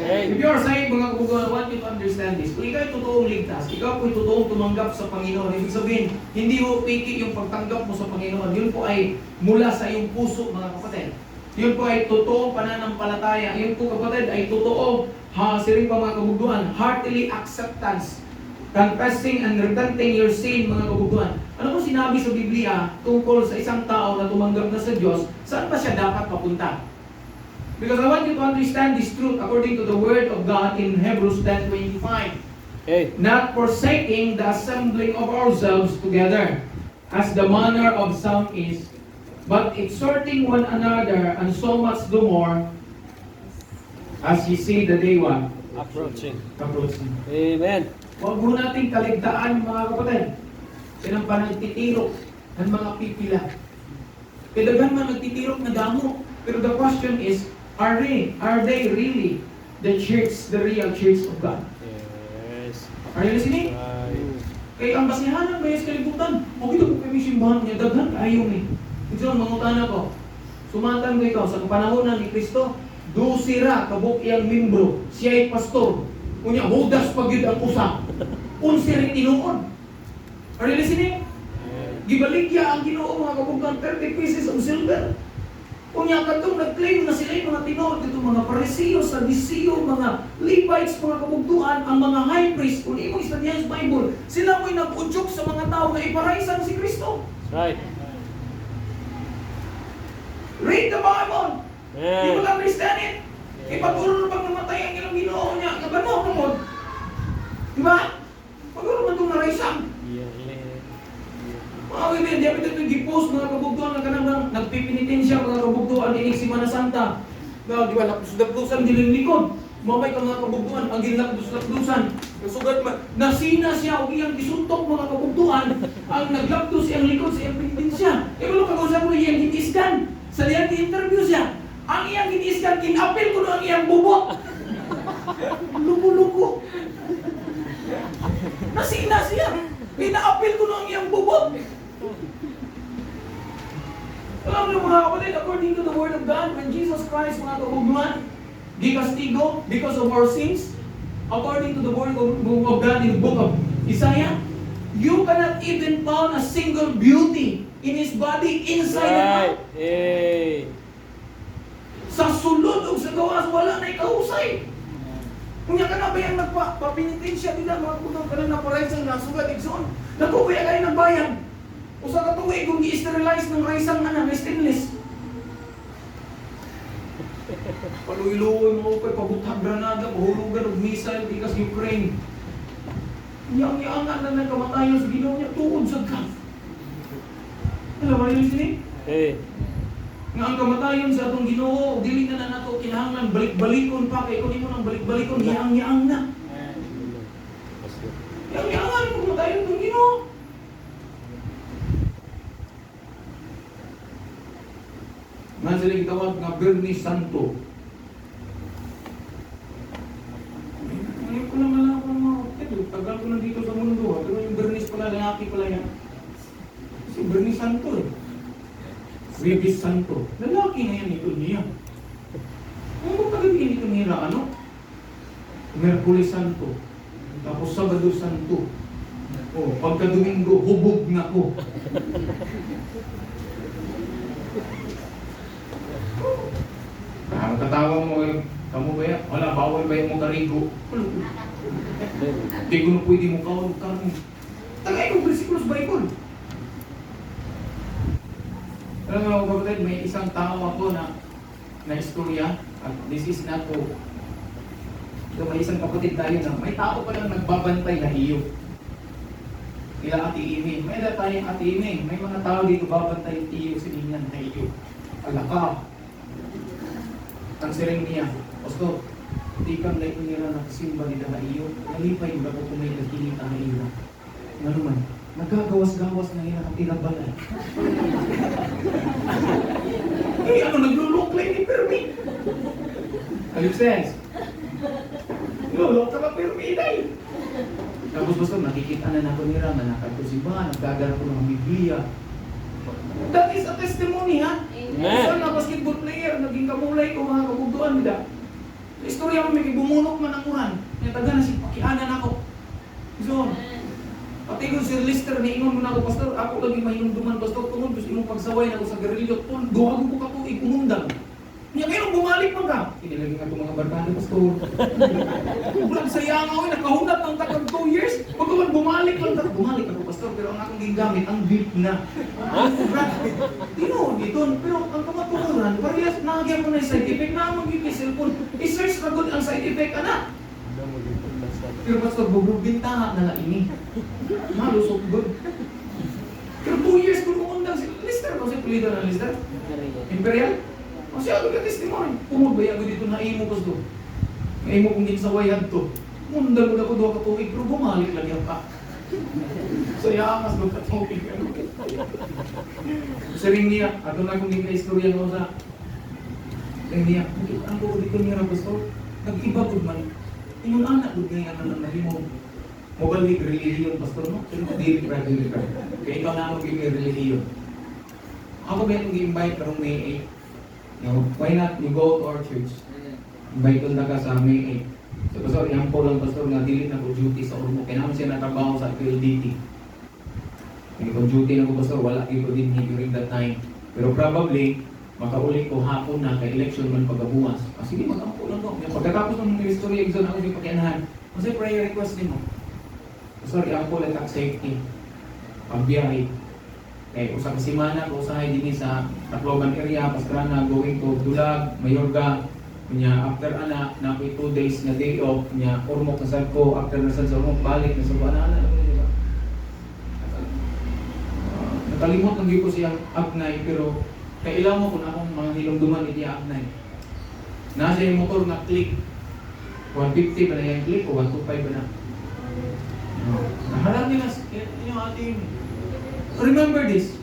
If you are saved, mga kabuguan, I want you to understand this. Kung ikaw ay totoong ligtas, ikaw po ay totoong tumanggap sa Panginoon. Ibig sabihin, hindi mo piki yung pagtanggap mo sa Panginoon. Yun po ay mula sa iyong puso, mga kapatid. Yun po ay totoong pananampalataya. Yun po, kapatid, ay totoo, siring pa mga kabuguan, heartily acceptance. Confessing and repenting your sin, mga kabuguan. Ano po sinabi sa Biblia tungkol sa isang tao na tumanggap na sa Diyos, saan ba siya dapat papunta? Because I want you to understand this truth according to the word of God in Hebrews 10:25. Hey. Not forsaking the assembling of ourselves together, as the manner of some is, but exhorting one another, and so much the more, as ye see the day what? Approaching. Approaching. Amen. Huwag mo nating kaligtaan mga kapatid. Sinang pa nagtitirok ng mga pipila. Kailangan man nagtitirok na damo. Pero the question is, are they really the church, the real church of God? Yes. Are you listening? Kaya ang basihan ng bayas kalibutan, o ito po kami simbahan niya, daghan kayo ni. Ito ang mangutan ako. Sumatan ko ikaw sa kapanahonan ni Kristo, dusira kabuk iyang membro, siya ay pastor. Kunya, hudas pagyud ang usa. Unsiri tinuod. Are you listening? Gibaligya ang Ginoo mga kabugtan 30 pieces of silver. Kunya kadtong nag-claim na sila yung mga tinuod dito, mga Parisiyo, Sadisiyo, mga Levites, mga kabugtuan, ang mga high priest, kung imong istudyahan sa Bible, sila mo'y nag-udyok sa mga tao na iparaisan si Kristo. Right. Read the Bible. You will Yeah. understand it. Ipag-uro pag namatay ang ilang Ginoo niya, kabano mo. Diba? Pag-uro man itong naraisan. Mga kaibigan, di apit ito gipost mga kabugtuan na kanang nagpipinitensya mga kabugtuan inig Semana Santa. Di ba, lapdos-lapdosan diling likod. Mamay ka mga kabugtuan, ang ginlapdos-lapdosan. Sugat nasina siya o iyang gisuntok mga kabugtuan, ang naglapdos iyang likod sa iyang pinitensya. E wala pag-usap mo iyang giniskan. Sa liyang interview siya, ang iyang giniskan, kinapil ko na ang iyang bubot. Luko-luko. Nasina siya. Pinaapil ko na ang iyang bubot. Alam niyo mga kapatid, according to the Word of God, when Jesus Christ, mga kabugnuhan, gikastigo because of our sins, according to the Word of God in the book of Isaiah, you cannot even found a single beauty in His body inside and out. Right. Hey. Sa sulod o sa gawas, wala na ikahusay. Kung yan ka na ba yung nagpapinitensya nila, mga kutong ka na naparay sa nasugat, igsoon, nagkukaya kayo ng bayan. O sa katuwi, kung i-sterilize ng raisang na stainless. Paluiluoy mo ko, pabutag granada, pahulugan og missile, ikas Ukraine. Yang-yangan na nagkamatayon sa Ginoo niya, tuod sa kaf. Alam mo rin sini? Hey. Nga ang kamatayon sa atong Ginoo, dili na nato kinahanglan balik-balikon pa kay kun imo nang balik-balikon yang-yang na. Yang-yangan kung kamatayon ng Ginoo. Man sila gitawag nga Bernie Santo. Ngayon ko lang alam ko mga kapatid, tagal ko na dito sa mundo, pero yung Bernice pala, lalaki pala yan. Si Bernie Santo eh. Regis Santo. Lalaki na yan ito niya. Ano ba tagagin ito nila? Ano? Merkulis Santo. Tapos Sabado Santo. Oh, pagka Domingo, hubog na ko. Katawa mo, kamu ba yan? Wala, bawal ba yung mga karigo? Hindi ko na pwede mo kawag kami. Tagay kong versikulo sa Bible. Alam mo mga kapatid, may isang tao ako na istorya, at this is not to. So, may isang kapatid tayo na may tao pa lang nagbabantay na iyo. Kila Ate Ime. May na tayong Ate Ime. May mga tao dito babantay iyo siningan na iyo. Alaka. Ang siring niya, Pasto, di kang na nila nakasimba nila na iyo. Nalipay yung bago kung may nagkinita na iyo. Ano naman? Nagagawas-gawas na yan ang tinabalay. Eh, ano, nagluluklay ni Permi? Alipses. Lulok ka ba Permi, Day? Tapos basta nakikita na nato ni Rama, nakatusimbahan, nagdadala ko ng Biblia. That is a testimony, ha? Amen. Isa na basketball player, naging kamulay ko mga kabugduan nila. Istorya mo, may bumunok man ang Quran. May taga na si Pakianan ako. So, pati ko si Lister, niingon mo na ako, Pastor, ako lagi mahinumduman, Pastor, tungod, gusto mong pagsaway na ako sa garilyo, duwago ko ka po, ikumundang. Niya kayo, bumalik mo ka. Kinilagay nga itong mga barkada, Pastor. Bulag sa yangaw, nakahunat ng takag 2 years, pag naman bumalik lang, bumalik ako, Pastor, pero ang akong gingamit, ang beef na. Dito, pero ang kamatukuran, parehas, nakagyan ko na yung side effect, na magiging cellphone, i-search na good ang side effect, anak. Pero Pastor, bububintaha na lang ini. Malusok good. Pero 2 years ko kumundang si Lister. Kasi pulido na Lister? Imperial? Kasi ako ka testimony. Pumubay ako dito na imo Pastor. Na imo kong ginsawayan to. Mundang mo na ko doon katubig, pero bumalik lang yan pa. So yakas doon katubig. Sa ring niya, ato na kong gina-istorya ko sa ring niya. Ang ko dito niya na Pastor, nag-iba ko man. Yung anak ko ngayon na nahimo mobile religion, Pastor, no? Pero dili ka. Kaya ikaw na magiging religion. Ako ba yung i-invite karong May 8? Why not you go to our church? Invite ko na ka sa May 8. So, Pastor, yan po lang, Pastor, nga dili na ko duty sa urmo. Kaya naman siya natrabaho sa PLDT. Hindi ko duty na ko, Pastor, wala ko din during that time. Pero probably, makauli ko hapon na kay election man pagkabukas. Sige, mag-ampo lang ko. Pagkatapos ng history exam ako yung pakianahan. Kasi prayer request din mo. Sorry, ako lang tax safety. Pagbiyahe. Eh, usang simana ko usahay din sa Tacloban area, Pastrana, going to Dulag, Mayorga. Kunya, after ana, na 2 days na day off. Kunya, Ormoc na sad ko. After na sad sa Ormoc, balik na sa Banana. Diba? Nakalimot lang ko siyang Agnay, pero kailangan mo kung akong mga hilongduman iti Agnay. Nasa yung motor na click. 150 ba na yung click o 125 ba na? Naharap nila yung ating... Remember this?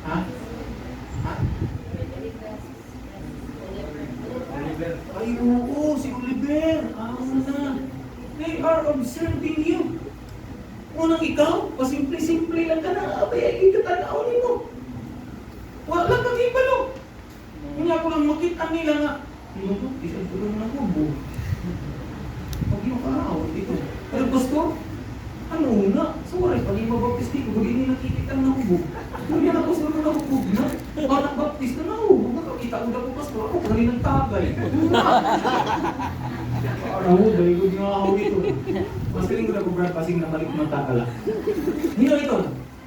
Ha? Ha? Oliver. Ay, oo, si Oliver. Na. They are observing you. Unang ikaw, pasimple-simple lang ka na. Abay, ay ikatanaw mo. Wala kang ibalo. Kanya ko lang makita nila nga, isang tulong na kubo. Pag yung karaw, dito. Pero pastor, ano na? Sorry, pag yung mabaptisti ko, pag hindi nakikita na kubo. Kaya na pastor na kubo na. Parang baptista na kubo. Nakakita ko na po pastor, ako kagaling ng tagay. Parang ho, dahil ko nga ako dito. Mas kaling ko na ko brad, pasing na malik matakala. Hino ito,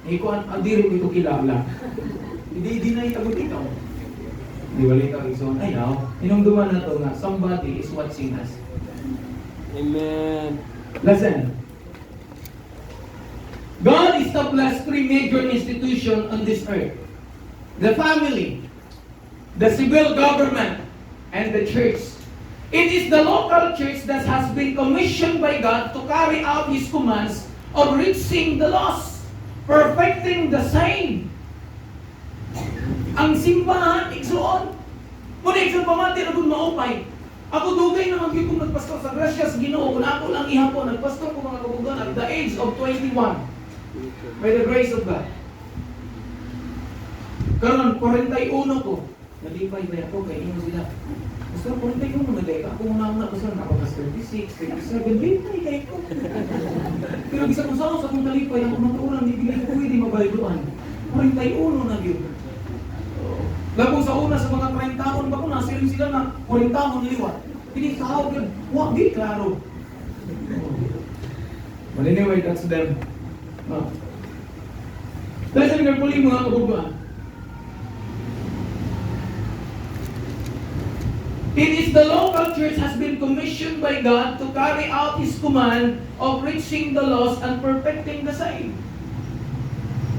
ikuan, adiri ko ito kilala. Hindi na itagot ikaw. Di ba ito ison? Ay, now, inong duman na to nga, somebody is watching us. Amen. Listen. God established three major institutions on this earth. The family, the civil government, and the church. It is the local church that has been commissioned by God to carry out His commands of reaching the lost, perfecting the saint. Ang simbahan, igsoon. Muna igsoon pamati na kung maupay. Ako dugay na magyud kong nagpastor sa Gracias Ginoo kung ako lang ihapon nagpastor ko mga kabugan at the age of 21 by the grace of God. Karon 41 ko. Nalipay na ako kay imo sila. Pastor, 41 na dahil ako una pastor na ako mas 36, 37, lipay kay ko. Pero bisa kung sa akong talipay ako maturan ni bigay ko pwede mabayloan. 41 na gyud. Labong sa una sa mga 30 taon ba ko nasiling sila na 40 taon liwat. Hindi kahawag yun. Wag di klaro. But anyway, that's them. Dahil sa nagpuli mga kabubuan. It is the local church has been commissioned by God to carry out His command of reaching the lost and perfecting the saved.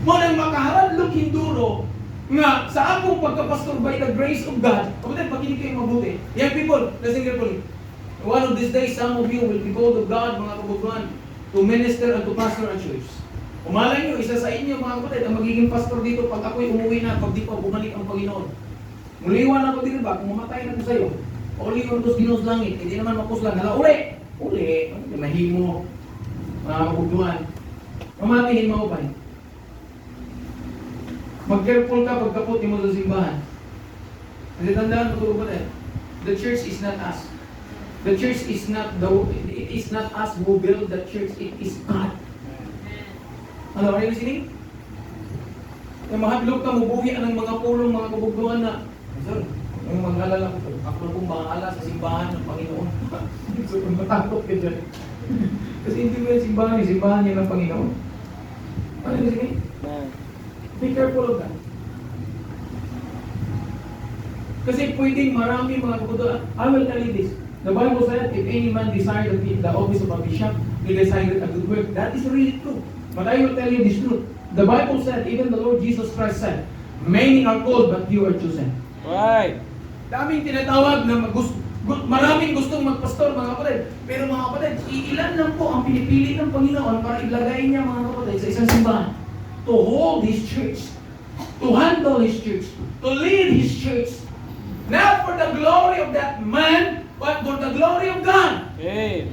Munang makaharadlog hinduro nga sa akong pagkapastor by the grace of God. Kapatid, makinig kayo mabuti. Young people, listen carefully. One of these days, some of you will be called of God, mga kabubuan, to minister and to pastor a church. Umalay nyo, isa sa inyo, mga kapatid, ang magiging pastor dito pag ako'y umuwi na, pag di pa bumalik ang Panginoon. Muliwan ako din ba, kung mamatay na ko sa'yo, pauliwan ko sa Ginoo sa langit, hindi naman mapuslan. Hala, uli, mahimo, mga kabubuan. Mamatihin mo ba? Mag-careful ka pagkapot mo sa simbahan. Kasi tandaan mo ba eh? The church is not us. The church is not it is not us who build the church, it is God. Ano, are you listening? Yung mahadlok ka, mubuhi ang mga pulong, mga kabugduan na, sir, yung mag-alala ko, ako na pong maala sa simbahan ng Panginoon. So, matakot ka dyan. Kasi hindi mo yung simbahan niya ng Panginoon. Ano yung listening? Be careful of that. Kasi pwedeng marami mga kabuduan. I will tell you this. The Bible said, if any man desire the office of a bishop, he desired a good work. That is really true. But I will tell you this truth. The Bible said, even the Lord Jesus Christ said, many are called, but few are chosen. Right. Daming tinatawag na maraming gustong magpastor, mga kapatid. Pero mga kapatid, iilan lang po ang pinipili ng Panginoon para ilagay niya, mga kapatid, sa isang simbahan. To hold His church, to handle His church, to lead His church. Not for the glory of that man, but for the glory of God. Hey.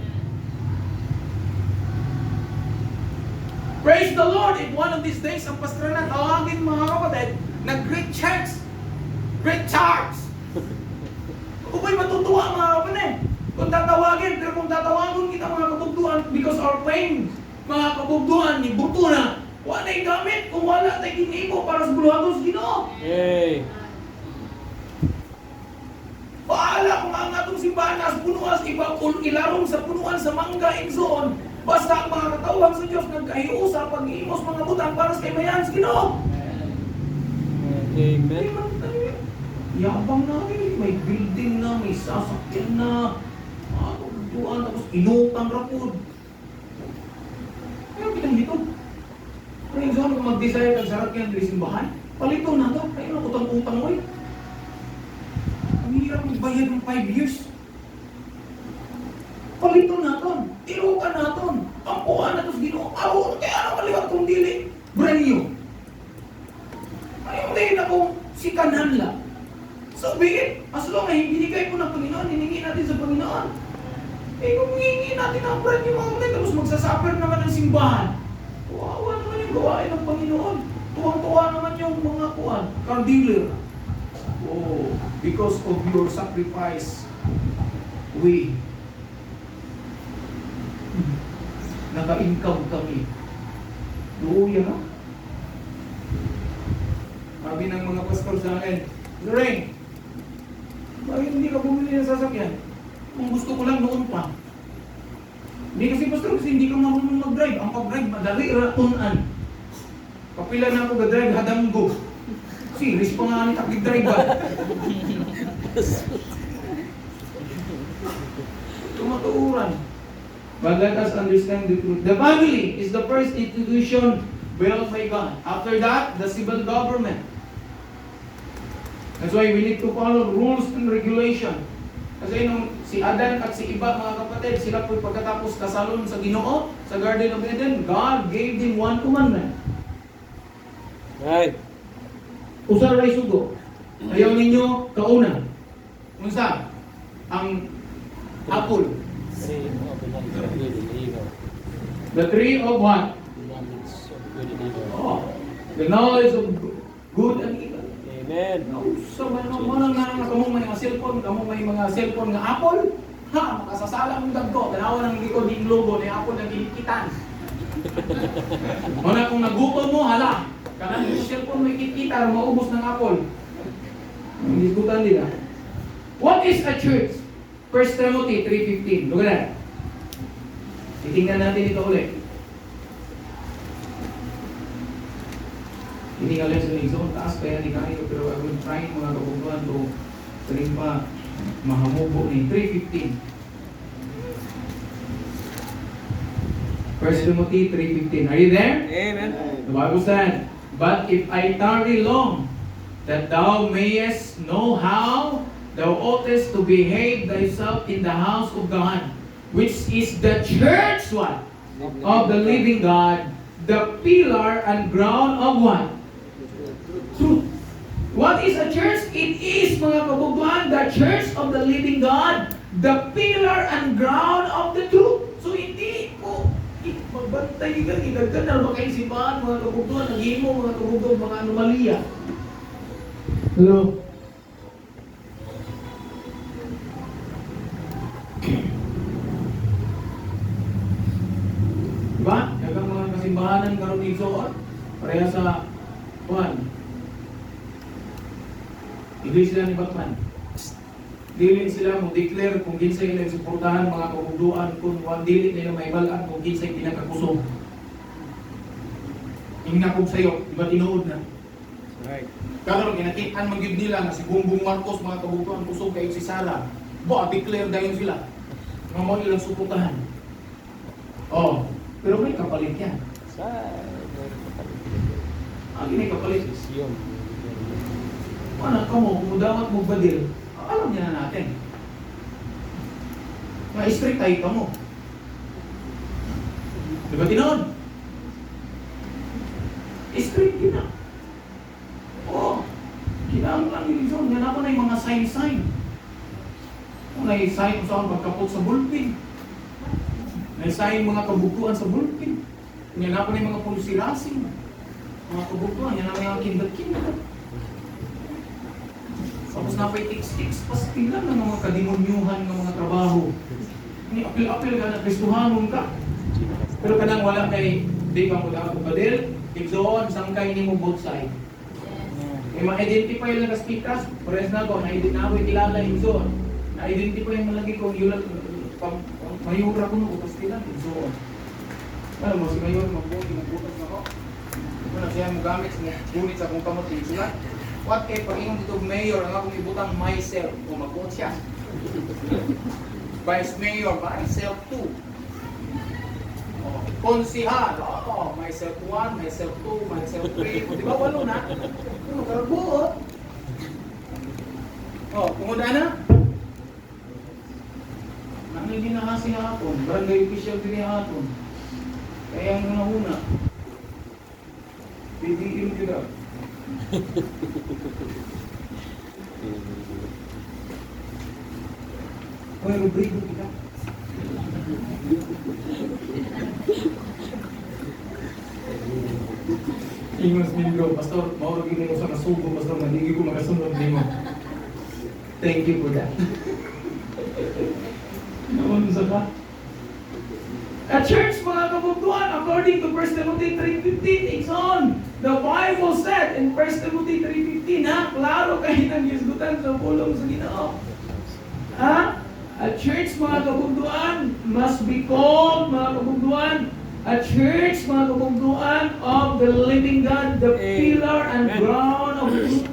Praise the Lord! If one of these days, ang pastor na tawagin mga kapatid, na great church, great church. Kung ba'y matutuwa mga kapatid? Kung tatawagin, pero kung tatawagin kita mga kabugduan, because our pain, mga kabugduan, ni buto na, wala yung gamit kung wala tayo kinibo para sa buluhatos Ginoo. Hey. Paala kung ang atong simbahan as punuan sa ibang ilarong sa punuan sa mangga igsoon. Basta ang mga katawag sa Diyos nagkahiusa pag-iimos mga butang para sa kaymayan sa Ginoo. Amen. Yabang namin, may building na, may sasakyan na, tuan, tapos inutang rapod. Ayaw kitang dito. Kung yung saan kung mag-desire kang sarakyan ng simbahan, palito na ito. Kaya na utang-utang mo eh. Ang hirap magbayad ng 5 years. Palito na ito. Irukan na ito. Pampuan na ito sa Ginoo. Araw, kaya ano maliwat kong dili? Brand new. Ayaw din akong sikanan lang. So be it. As long as binigay po ng Panginoon, hiningi natin sa Panginoon. Eh kung hihingi natin ang brand new mga kapatid, tapos magsasuffer naman ng simbahan. Kawawa naman yung gawain ng Panginoon. Tuwang-tuwa naman yung mga car dealer. Oh, because of your sacrifice, we naka-income kami. Luya na. Sabi ng mga pastor sa akin, Lorraine, bakit hindi ka bumili ng sasakyan? Kung gusto ko lang noon pa. Hindi kasi pastor, kasi hindi ka marunong mag-drive. Ang pag-drive, madali, ratunan. Kapila na ako ga-drive, hadanggo. Serious pa nga ni takig-drive ba? Tumatuuran. But let us understand the truth. The family is the first institution built by God. After that, the civil government. That's why we need to follow rules and regulation. Kasi nung si Adan at si Iba, mga kapatid, sila po pagkatapos kasalon sa Ginoo, sa Garden of Eden, God gave them one commandment. Right. Usa ray sugo. Ayaw ninyo kauna. Unsa? Ang apple. Tree of the knowledge of good and evil. The tree of what? The knowledge of good and evil. Oh, the knowledge of good and evil. Amen. So, mo nang kamong may mga cellphone, kamong may mga cellphone nga Apple, ha, makasasala mong dagko, tanawa ng likod ng logo ni Apple na kinikitan. Mo na kung nagutom mo, hala, kanang yung cellphone may kikita, maubos ng Apple. Hindi diskutan nila. What is a church? 1 Timothy 3:15. Look at that. Titingnan natin ito ulit. Hindi ka lesson in zone, taas kaya di kayo, pero I will try mga kabubuan to sering pa mahamubo ni 3:15. 1 Timothy 3:15. Are you there? Amen. The Bible said, but if I tarry long, that thou mayest know how thou oughtest to behave thyself in the house of God, which is the church what? Of the living God, the pillar and ground of what? Truth. What is a church? It is, mga kabubuan, the church of the living God, the pillar and ground of the truth. So hindi po, magbantay ka, igagandal ba kayo simbahan, mga kabubuan, naghimo, mga kabubuan, mga anomalya. Hello? Diba? Yagang mga kasimbahanan karon dito, pareha sa Juan. Iglesia ni Batman. Dili sila mo declare kung kinsay ilang suportahan mga kabuduan kung dili nila maibalaan kung kinsay pinakakusog. Ingna kog sayo, iba tinuod na. Right. Karon ginakitaan magyud nila nga si Bongbong Marcos mga kabuduan kusog kay si Sara. Ba declare dayon sila. Nga mo ilang suportahan. Oh, pero may kapalit yan. Ang may kapalit. Yun. Anak ka mo, kung damat mo badil, alam niya na natin. Ma-strict tayo ka mo. Diba tinoon? Strict din na. Oo. Kailangan lang yung zone. Yan ako na yung mga sign-sign. Kung na-sign kung saan pagkapot sa bulpin. Na-sign mga kabukuan sa bulpin. Yan ako na yung mga policy-racing. Mga kabukuan, yan ako yung mga kindat-kindat. Tapos napay tiks-tiks, pastilan ng mga kademonyuhan ng mga trabaho. Ni apil-apil ka na Kristuhanon ka. Pero kanang wala kay, di ba mo dapat badil, igsoon, sangkay ni mo both side. May ma-identify lang ka speakers, pares na ko, na-identify kilala igsoon. Na-identify mo lagi kung yun lang, mayura ko no, pastilan, igsoon. Alam mo, si Mayor, magbutas na ko. Ito na siya mo gamit, ngunit sa kong kamot, igsulat. What if pag-ingon dito mayor, ang akong ibutang myself, kung mag-vote siya. Vice mayor, myself too. Oh, konsihal, myself 1, myself 2, myself 3. Di ba walo na? Ano, karbuot. Oh, kumuda na? Ano yung dinahasi hapon? Barangay official din hapon. Kaya ang una-una. BBM kita. May rubrigo kita. Ingos Mindro, Pastor, maurag mo sa kasugo, Pastor, hindi ko makasunod din mo. Thank you for that. Naman sa ka? At church, mga kabugtuan, according to 1 Timothy 3:15, it's on. The Bible said in 1 Timothy 3:15, ha? Klaro kayo ng gisgutan sa pulong sa Ginoo. Ha? At church, mga kabugtuan, must be called, mga kabugtuan, a church, mga kabugtuan, of the living God, the pillar and ground of truth,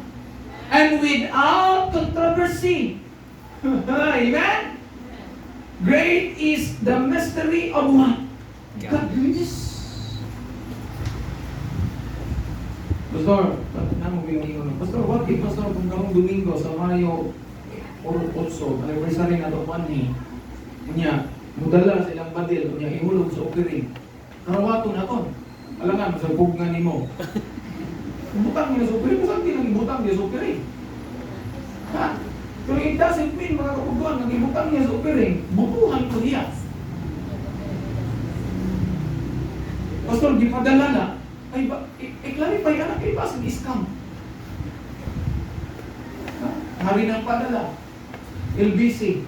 and without controversy. Amen? Great is the mystery of what? Godliness. Pastor, bakit na mo binigyan? Pastor, what if, Pastor, kung karong Domingo sa Mayo, also, anniversary na ito, ni niya, mudala silang badil, niya ihulog sa opiring. Karawato na ito. Alangan, masabog nga ni mo. Butang niya sa opiring, masang tinang niya sa opiring. Ha? Pero it doesn't mean, mga kapugduan, nang ibutang niya sa opiring, butuhan ko niya. Pastor, di padala na, ay ba, i-clarify ka na kay Pastor, scam. Hari ng padala. LBC.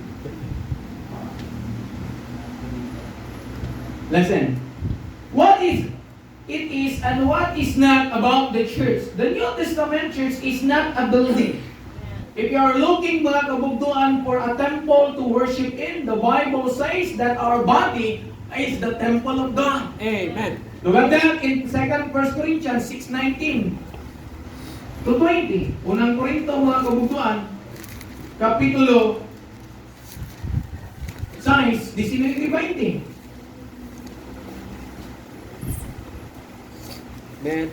Listen. What is it is and what is not about the church? The New Testament church is not a building. If you are looking, mga kabugtuan, for a temple to worship in, the Bible says that our body is the temple of God. Amen. Look at that in 2 Corinthians 6:19 to 20. Unang Korinto, mga kabugtuan, Kapitulo 6, 19-20. Amen.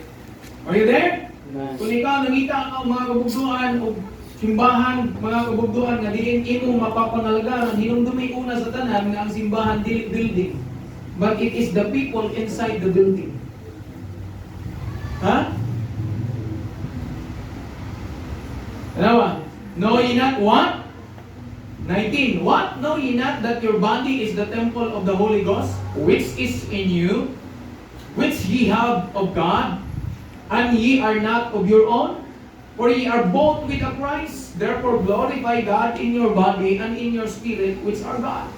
Are you there? Amen. Kung ikaw nangita ang mga kabugduan o simbahan, mga kabugduan nga diin imo mapapanalagaran, hinumdumi una sa tanan nga ang simbahan dili building, but it is the people inside the building. Ha? Dalawa. Know ye not what? 19. What? Know ye not that your body is the temple of the Holy Ghost, which is in you, which ye have of God, and ye are not of your own? For ye are bought with a price. Therefore glorify God in your body and in your spirit, which are God.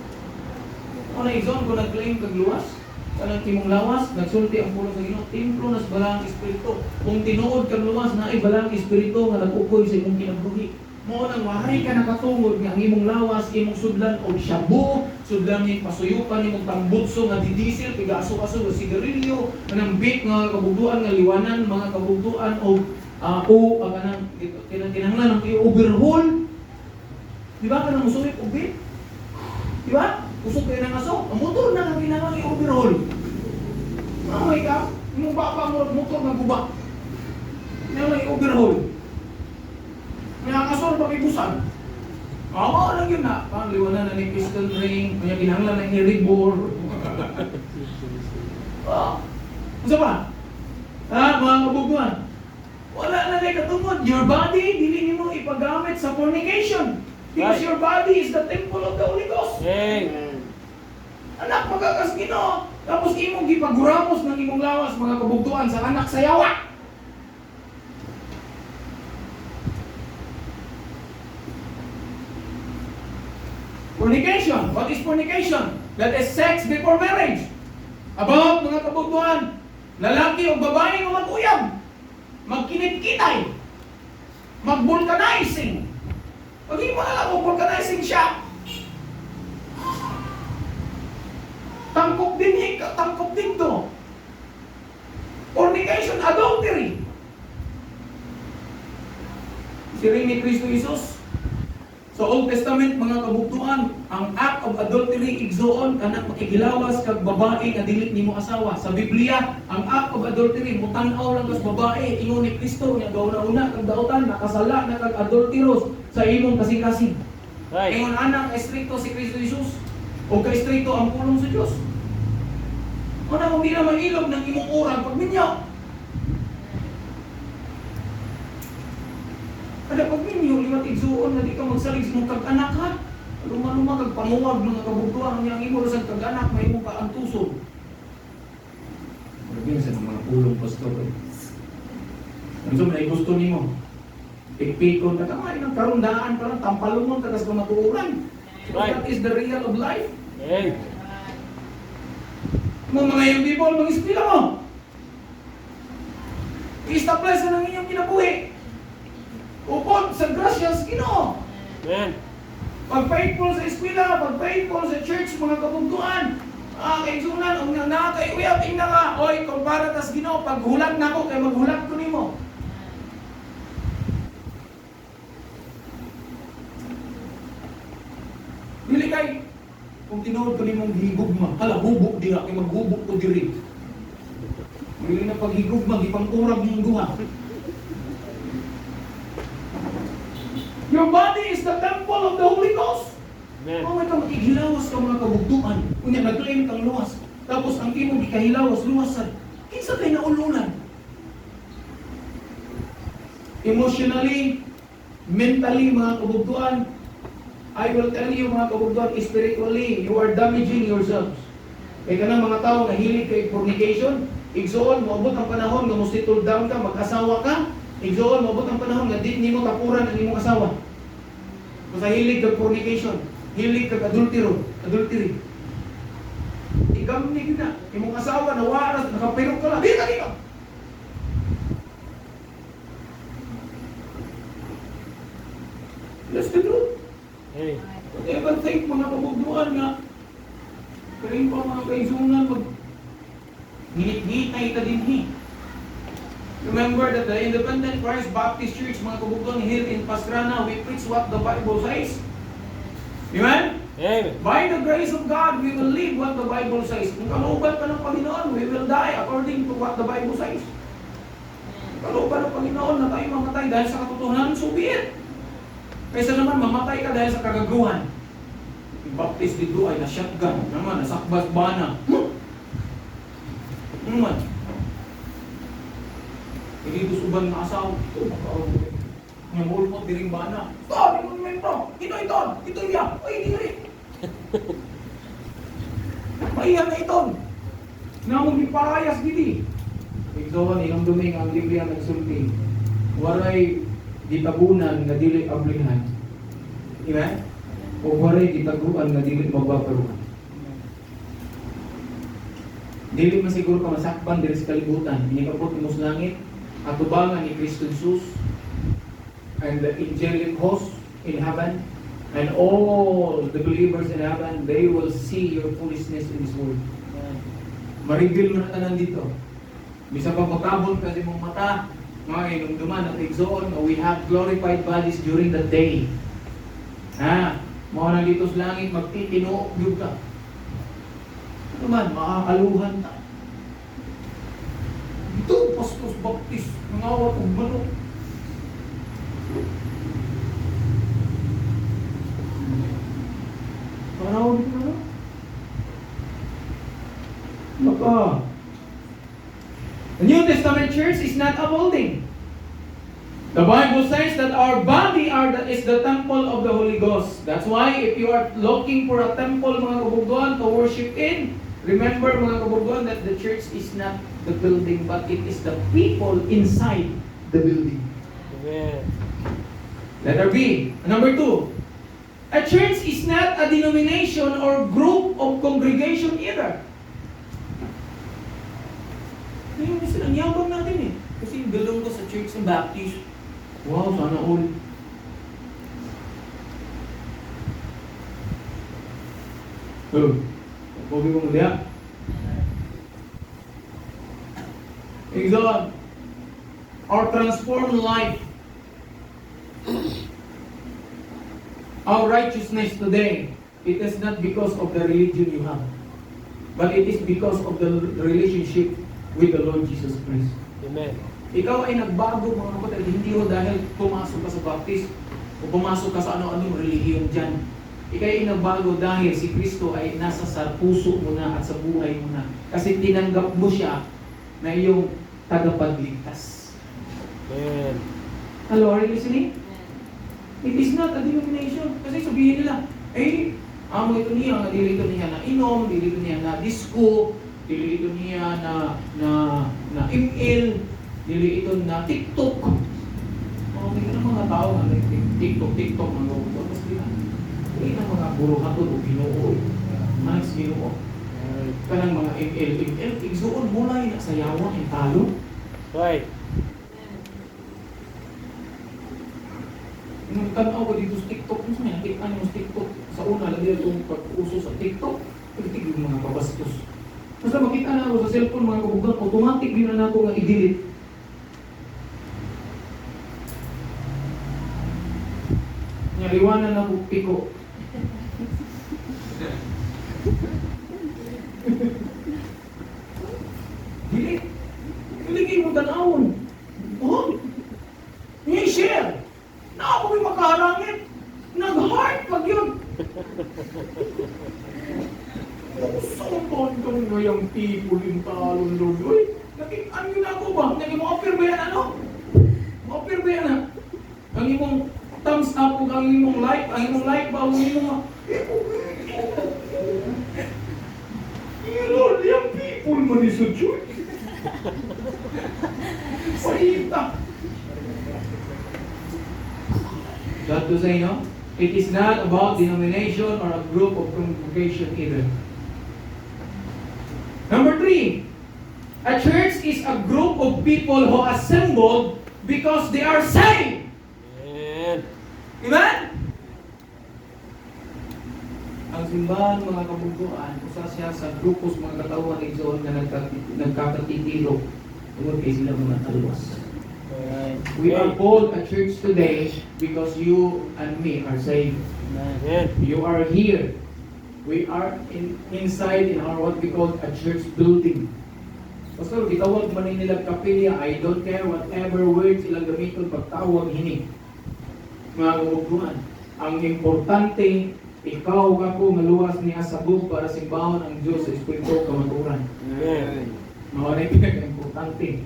Ano izon ko nag-claim kag luwas? Kanang timong lawas, nagsulti ang pulo sa Ginoo, templo nas balang espiritu. Kung tinuod kag luwas na ay balang espiritu nga nag-ukoy sa imong kinabuhi. Mo nang wahay ka nakatungod nga ang imong lawas, imong sudlan og shabu, sudlan ni pasuyupan imong tambutso nga didiesel, pigaso-aso nga sigarilyo, kanang bit nga kabugduan nga liwanan, mga kabugduan og kanang kinahanglan ng overhaul. Di ba kanang musulit og bit? Di ba? Usok kayo ng aso, ang motor na ang kinahanglan i-overhaul. Mamay ka, imong baba mo motor nga guba. Kinahanglan i-overhaul. May akasor pa may busan. Oo, lang yun na. Pangliwanan na ni piston ring, kanya kinahanglan ng i-rebore. Ano ba? Mga kabugduan. Wala na kayo katungod. Your body, dili niyo mo ipagamit sa fornication. Because your body is the temple of the Holy Ghost. Amen. Anak, magakas Ginoo. Tapos imong gipaguramos ng imong lawas, mga kabugduan, sa anak sa yawa. Fornication. What is fornication? That is sex before marriage. About, mga kabugduan, lalaki o babae nga mag-uyab, magkinit-kitay, mag-vulcanizing. Pag hindi mo na lang vulcanizing siya, tangkop din to. Fornication, adultery. Siring ni Kristo Jesus. Sa Old Testament, mga kabugtuan, ang act of adultery igsoon kanang makigilawas kag babae nga dili nimo asawa. Sa Biblia, ang act of adultery mutan-aw lang kas babae ingon ni Kristo nga gauna-una kag dautan nakasala na kag adulteros sa imong kasing-kasing. Right. Ingon anang estrikto si Kristo Jesus o ka estrikto ang pulong sa Dios. Una kung di na mangilog ng imong urang pag minyo. Kada pag minyo, liwat igsuon na di ka magsalig sa mong kag-anak ha. Luma-luma kag pamuwag mga kabugtuan nga imo sa kag-anak may mo ka ang tusod. Sabihin sa mga pulong pastor. Ano sa may gusto nimo? Pikpikon ka kamay ng karundaan ka lang, tampalungon ka sa matuuran. Right. That is the real of life. Hey. Mga young people, mag-ispila mo. I-establish na ng inyong kinabuhi. Upod sa grasya sa Ginoo. Amen. Pag-faithful sa eskwela, pag-faithful sa church, mga kabuntuan. Kaigsunan, ang nakakay, uyab, ina nga, oy, kumpara tas Ginoo, paghulat na ako, kay maghulat ko nimo. Dili kay, kung tinuod ko nimong higugma, hala, hubog dira, kay maghubog ko diri. Dili na paghigugma, ipang-urag mong duha. Your body is the temple of the Holy Ghost. Amen. Kung may makihilawas ka mga kabugtuan, kunya nag-claim kang luwas, tapos ang imong gikahilawas, luwasan, kinsa kay naulunan? Emotionally, mentally, mga kabugtuan, I will tell you mga kabugtuan, spiritually, you are damaging yourselves. Kaya ka ng mga tao na hilig kay fornication, igsoon, maabot ang panahon nga mo settle down ka, mag-asawa ka, igsoon, maabot ang panahon nga di mo tapuran ang imong asawa. Kung sa hilig kag fornication, hilig kag adultery. Igamnig na, imong asawa na waras, nakapirok ka lang, di ka dito! That's the truth. Hey. Ever think mga kabugduan nga, kaling pa mga kaisunan, nginit-ngitay ka din hi. Remember that the Independent Christ Baptist Church, mga kabugduan here in Pastrana, we preach what the Bible says. Amen? Amen. By the grace of God, we will live what the Bible says. Kung kalooban pa ng Panginoon, we will die according to what the Bible says. Kung kalooban ng Panginoon na tayo mamatay dahil sa katotohanan, so be it. Kaysa naman mamatay ka dahil sa kagaguhan. Yung baptist dito ay na-shotgun, naman, nasakbas bana. Naman. Hindi susuban na asaw. Ito, makakawin. Yung ulmot, diring bana. Stop! Ito naman ito! Ito iya! Ay, diri! Maiyan na ito! Namong iparayas gidi. Ito, ilang duming ang Biblia nagsulti. Waray gitabunan nga dili ablihan. Amen? O waray gitaguan nga dili magbabaruan. Dili man siguro ka masakpan diri sa kalibutan. Inikapot mo sa langit, atubangan ni Kristo Jesus and the angelic host in heaven and all the believers in heaven, they will see your foolishness in this world. Marigil mo na tanan dito. Bisa pa magkabot kasi mong mata, mga inumduman at igsoon, we have glorified bodies during the day. Mga nandito sa langit, magtitinook yun ka. Ano man, makakaluhan ta. Ito, Pastos Baptist, nangawat og manok. Paraw dito na. Maka. The New Testament church is not a building. The Bible says that our body is the temple of the Holy Ghost. That's why if you are looking for a temple, mga kabugduan, to worship in, remember mga kabugduan that the church is not the building, but it is the people inside the building. Amen. Letter B. Number 2. A church is not a denomination or group of congregation either. Ngayon kasi ang yabang natin eh. Kasi belong ko sa church ng Baptist. Wow, sana all. Pogi mo muli. Exalt. Our transformed life, our righteousness today, it is not because of the religion you have, but it is because of the relationship with the Lord Jesus Christ. Amen. Ikaw ay nagbago mga kapatid, hindi ho dahil pumasok ka sa Baptist o pumasok ka sa ano-anong relihiyon dyan. Ikaw ay nagbago dahil si Kristo ay nasa sa puso mo na at sa buhay mo na. Kasi tinanggap mo siya na iyong tagapagligtas. Amen. Hello, are you listening? It is not a denomination. Kasi sabihin nila, amo ito niya, dili ito niya na inom, dili ito niya na disco, dili ito niya na imil. Dili ito na TikTok. Hindi na mga tao nga TikTok, mga gawin. Mas hindi na mga guro hatod o ginoo. Manas ginoo. Kanang mga ML, igsuon mo na yung sayawan, yung talo. Right. Nung tanaw ko dito sa TikTok, kung saan nakita niyo sa TikTok, sa una, lagi itong pag-uso sa TikTok, pagtig yung mga kabastos. Basta makita na ako sa cellphone, mga kabugan, automatic din na nato nga i-delete. Nyariwanan na po piko. Delete. Hindi mo tanawon. Oh? I-share. Na ako may makaharangin. Nag-heart pag yun. Saan kang ngayang people yung talon doon? Uy, ano yun ako ba? Naging mo offer ba yan ano? Offer ba yan ha? Ang imong thumbs up, ang imong like ba, ang imong Lord, yung people man is a church. Paita. That to say, no? It is not about denomination or a group of congregation either. Number 3, a church is a group of people who assembled because they are saved. Amen. Amen? Ang simbahan, mga kabugtuan, usa siya sa grupos mga katawan ng Igsoon na nagkakatitilo tungkol kay sila mga taluwas. Alright. We are called a church today because you and me are saved. Amen. You are here. We are inside in our what we call a church building. Pastor, gitawag man nila kapilya, I don't care whatever words ilang gamiton pagtawag hini. Mga kabugtuan, ang importante, ikaw ako maluwas niya sa bug para simbahon ang Diyos sa Espiritu kamaturan. Amen. Mga na importante.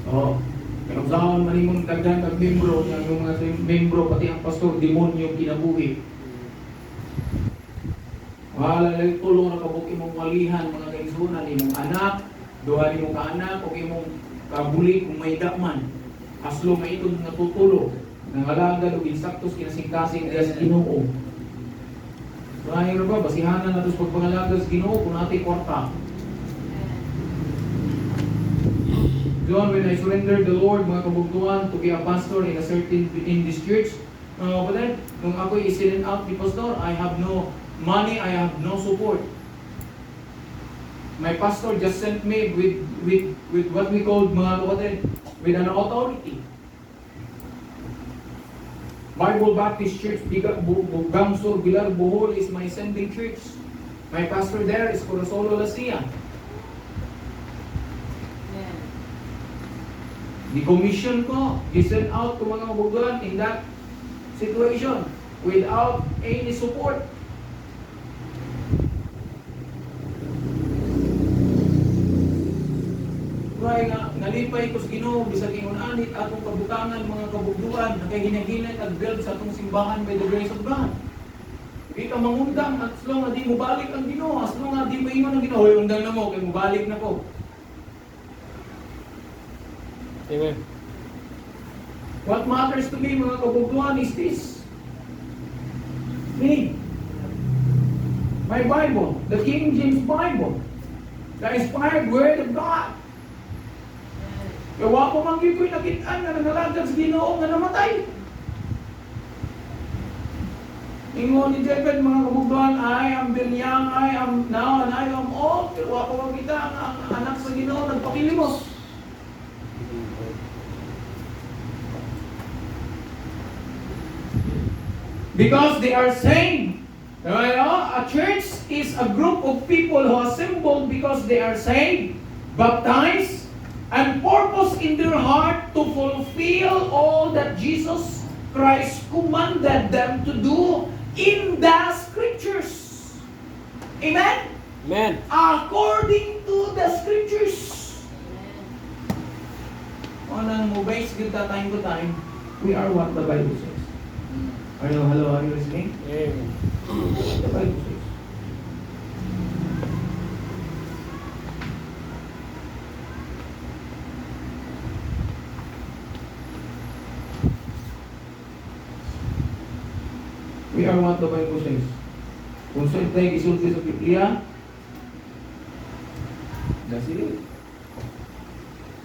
Oo. Kaya usahawan man imong dagdag ang membro, yung mga membro, pati ang pastor, demonyo kinabuhi. Wala lang tulong na kabuk imong walihan, mga kaigsunan, imong anak, duha imong kaanak, o imong kabuli kung may dakman. Aslo nga itong natutulog, nangalagad o insaktos kinasingkasing diya sa Ginoo. Mahir ba, basihanan na ito sa pagpangalaga sa Ginoo kung natin kwarta. John, when I surrendered the Lord, mga kabugtuan, to be a pastor in this church, but then, nung ako i-send out ni pastor, I have no money, I have no support. My pastor just sent me with what we call, mga kapatid, with an authority. Bible Baptist Church, Gamsur, Bilar, Bohol is my sending church. My pastor there is Corosolo Lasia. Di-commission ko, di-send out to mga kabugan in that situation without any support. Kaya nga, nalipay ko sa Ginoo, bisag ingon-anit atong kabutangan, mga kabugduan, nakahinahinay nag-build sa atong simbahan by the grace of God. Di ka mangundang, as long na di mo balik ang Ginoo, as long na di mo ingon ang Ginoo, hoy, undang na mo, kaya mo balik na ko. Amen. What matters to me, mga kabugduan, is this. Me. My Bible, the King James Bible, the inspired Word of God. Kaya ko man ko'y nakitaan na nangalagad sa Ginoo nga namatay. Ingon ni David, mga kabugduan, I am been young, I am now, and I am old. Pero ako makita ang anak sa Ginoo nagpakilimos. Because they are saved. A church is a group of people who assemble because they are saved, baptized, and purpose in their heart to fulfill all that Jesus Christ commanded them to do in the Scriptures. Amen? Amen. According to the Scriptures. Anong mo base kita time to time, we are what the Bible says. Hello, are you listening? Amen. What the Bible says. We are what the Bible says. Kung saan tayo isulti sa Biblia, that's it.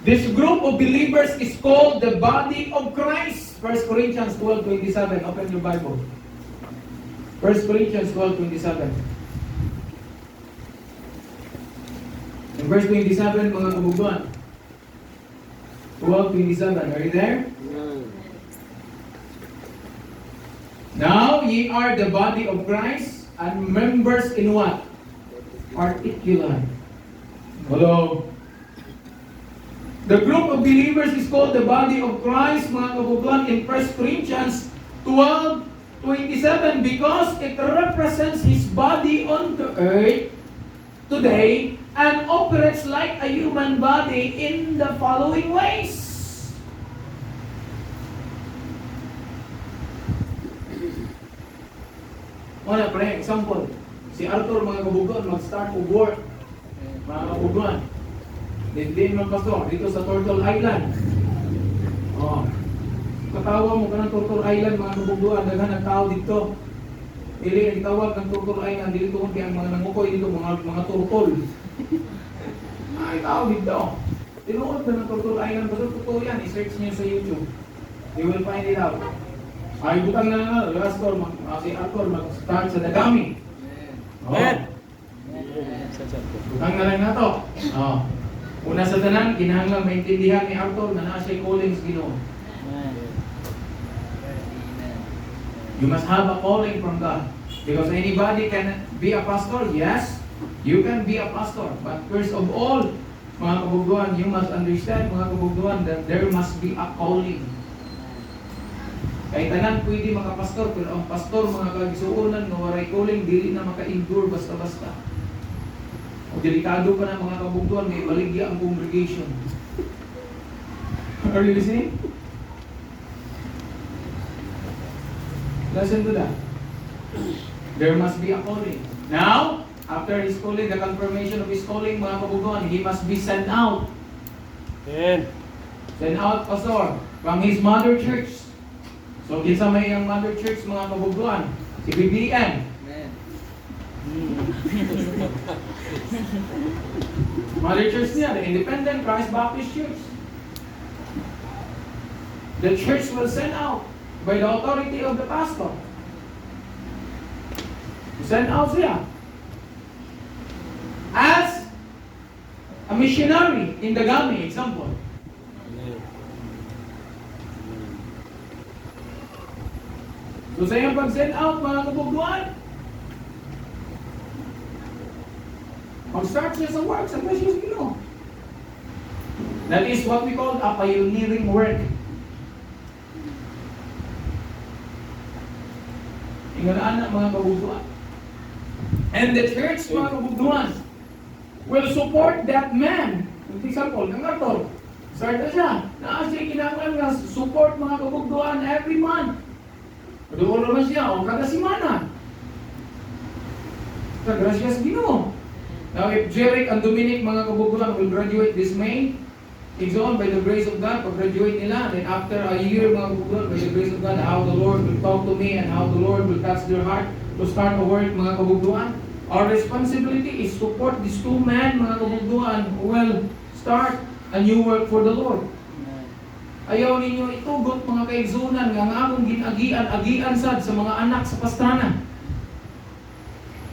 This group of believers is called the body of Christ. 1 Corinthians 12:27. Open your Bible. 1 Corinthians 12:27. In verse 27, mga kabubuan. 12:27. Are you there? Now ye are the body of Christ and members in what? Particular. Hello. The group of believers is called the body of Christ, mga kabubuan, in 1 Corinthians 12:27 because it represents His body on the earth today and operates like a human body in the following ways. Wala pre, example. Si Arthur, mga kabubuan, mag-start of work. Mga kabubuan. Din mga pastor, dito sa Turtle Island. Oh. Katawa mo ka ng Turtle Island, mga kabubuan, daghan ang tao dito. Ili ang tawag ng Turtle Island, dito kung ang mga nangukoy dito, mga turtle. Ay, tao dito. Tinuod ka ng Turtle Island, basta totoo yan, i-search niyo sa YouTube. You will find it out. Ay, butang na nga, Pastor, si Arthur, mag-start sa Dagami. Oh. Butang na lang na to. Oh. Una sa tanan, kinahanglan maintindihan ni Arthur na naa siya'y calling sa Ginoo. You must have a calling from God. Because anybody can be a pastor, yes, you can be a pastor. But first of all, mga kabubuan, you must understand, mga kabubuan, that there must be a calling. Kaya tanan pwede makapastor, pero ang pastor, mga kagisuunan, nga waray calling, dili na maka-endure basta-basta. O delikado pa na mga kabubuan, may baligya ang congregation. Are you listening? Listen to that. There must be a calling. Now, after his calling, the confirmation of his calling, mga kabubuan, he must be sent out. Amen. Sent out, pastor, from his mother church. So, kinsa may ang mother church, mga kabubuan? Si BBN. Mother church niya, the Independent Christ Baptist Church. The church will send out by the authority of the pastor. Send out siya as a missionary in Dagami, example. So sa iyang pag-send out, mga kabubuan, mag-start siya sa work, sa precious Ginoo. That is what we call a pioneering work. Ingalaan na mga kabubuan. And the church, mga kabubuan, will support that man. For example, ng Arthur, start na siya. Naa siya kinakailangan nga support mga kabubuan every month. Doon naman siya, o kada simana. Gracias Ginoo. Now, if Jeric and Dominic, mga kabubuan, will graduate this May, it's on by the grace of God, pag-graduate nila, then after a year, mga kabubuan, by the grace of God, how the Lord will talk to me and how the Lord will touch their heart to start a work, mga kabubuan. Our responsibility is support these two men, mga kabubuan, who will start a new work for the Lord. Ayaw ninyo itugot, mga kaigsunan, nga akong ginagian sad sa mga anak sa pastrana.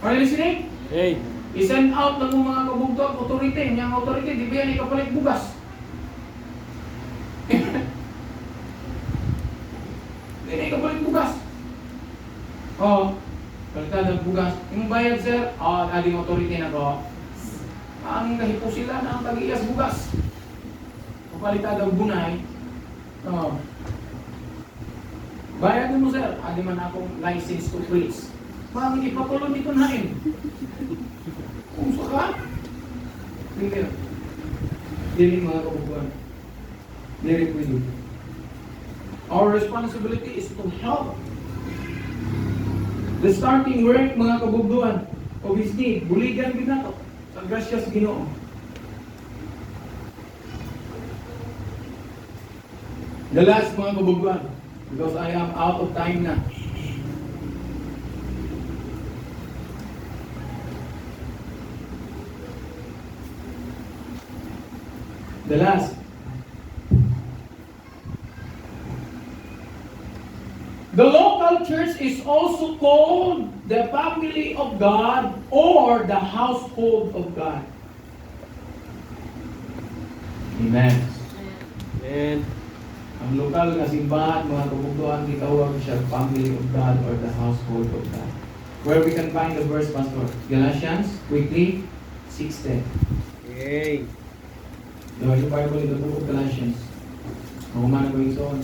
Are you listening? Hey. I-send out lang mga kabugtog, authority, niyang authority, di ba yan ikapalit bugas? Di na ikapalit bugas. Oh, palitan ng bugas. Yung bayad, sir, aling authority na ko. Ang nahipo sila na ang tag-iyas bugas. Kapalitan ng bunay. Oh. Bayad mo, sir, adi man akong license to preach. Bakit ipatulong dito nain? Kung saka, dili mga kabubuan. Dili pwede. Our responsibility is to help the starting work, mga kabubuan, of His need. Buligan din nato sa grasya sa Ginoo. The last, mga kabubuan, because I am out of time na. The last. The local church is also called the family of God or the household of God. Amen. Amen. Ang lokal na simbahan, mga kabugtuan, gitawag siya family of God or the household of God. Where we can find the verse, Pastor? Galatians, quickly, 6:10. Yay. Yung Bible in the book of Galatians. Kumana ko yung son.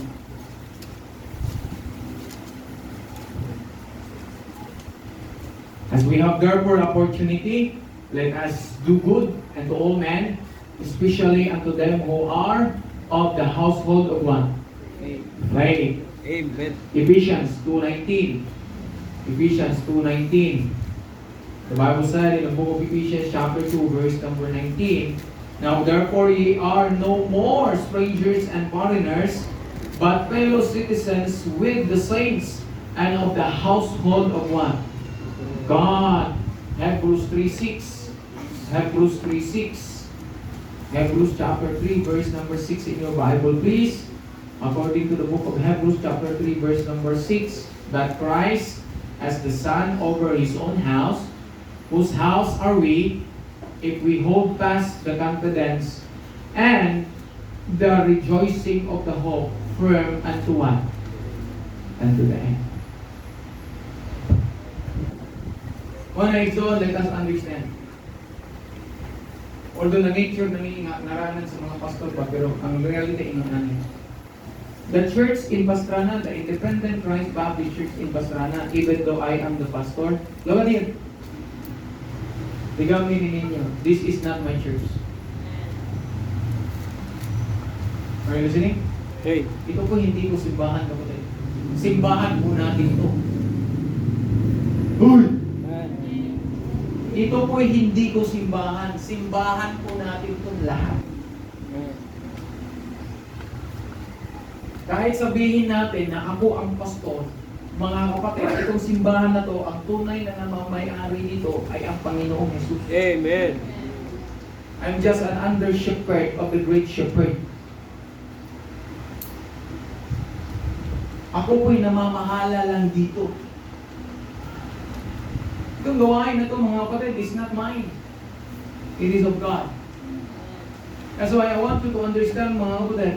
As we have therefore opportunity, let us do good unto all men, especially unto them who are of the household of one. Right? Amen. Ephesians 2:19. Ephesians 2:19. The Bible said in the book of Ephesians chapter 2 verse number 19, now therefore ye are no more strangers and foreigners, but fellow citizens with the saints and of the household of one. God. Hebrews 3:6. Hebrews 3:6. Hebrews chapter 3 verse number 6 in your Bible, please. According to the book of Hebrews chapter 3 verse number 6, that Christ as the Son over His own house, whose house are we, if we hold fast the confidence and the rejoicing of the hope firm unto what? Unto the end. One example, let us understand. Although na nature na naranan sa mga pastor ba, pero ang reality ingon namin. The church in Pastrana, the Independent Christ Baptist Church in Pastrana, even though I am the pastor, look at it. Digaw ninyo, this is not my church. Are you listening? Hey. Ito po hindi ko simbahan, kapatid. Simbahan po natin ito. Uy! Ito po hindi ko simbahan. Simbahan po natin ito lahat. Kahit sabihin natin na ako ang pastor, mga kapatid, itong simbahan na to, ang tunay na namamayari nito ay ang Panginoong Jesus. Amen. I'm just an under shepherd of the great shepherd. Ako po'y namamahala lang dito. Itong gawain na ito, mga kapatid, is not mine. It is of God. That's why I want you to understand, mga kapatid,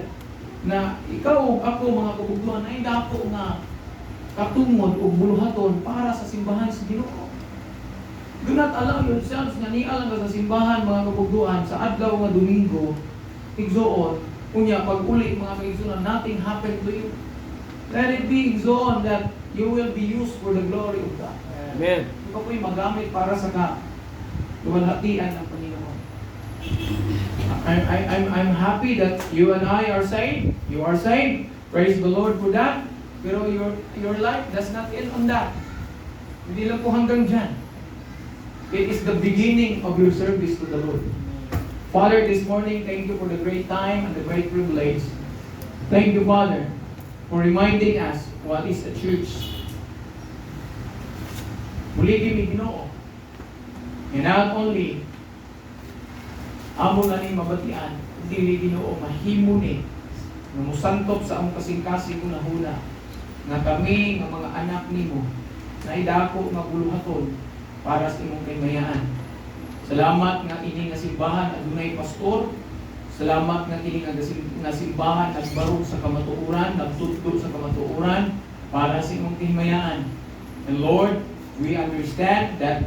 na ikaw, ako, mga kabugtuhan, ay dako nga katungod o buluhaton para sa simbahan sa Ginoo. Do not allow yourselves nga nialang ka sa simbahan, mga kabugtuhan, sa adlaw nga Domingo, igsoon, unya, pag uli, mga kaigsunan, nothing happened to you. Let it be igsoon that you will be used for the glory of God. Amen. Ikaw po'y magamit para sa luwalhatian ng Panginoon. I'm happy that you and I are saved. You are saved. Praise the Lord for that. Pero your life does not end on that. Hindi lang po hanggang dyan. It is the beginning of your service to the Lord. Father, this morning, thank you for the great time and the great privilege. Thank you, Father, for reminding us what is a church. Muli kami Ginoo. And not only amo na ni mabatian, dili Ginoo mahimo ni nga musantop sa among kasing-kasing na hula nga kami nga mga anak nimo na idako nga buluhaton para sa imong kaymayan. Salamat nga ini nga simbahan adunay pastor. Salamat nga ini nga simbahan nagbarog sa kamatuoran, nagtutto sa kamatuoran para sa imong kaymayan. And Lord, we understand that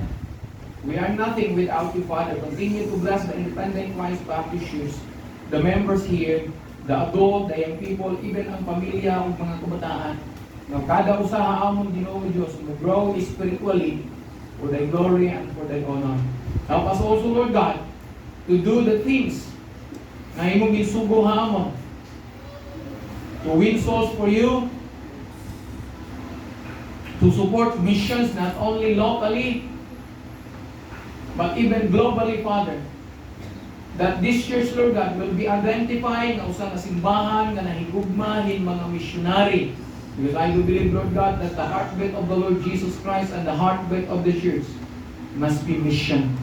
we are nothing without you, Father. Continue to bless the Independent Christ Baptist Church, the members here, the adult, the young people, even ang pamilya o mga kabataan. Na kada usaha amon Ginoo Dios mo grow spiritually for thy glory and for thy honor. Help us also, Lord God, to do the things na imong gisugo hamon, to win souls for you, to support missions not only locally but even globally, Father. That this church, Lord God, will be identifying ang usa nga simbahan nga nahigugmahin mga missionary. Because I do believe, Lord God, that the heartbeat of the Lord Jesus Christ and the heartbeat of the church must be mission.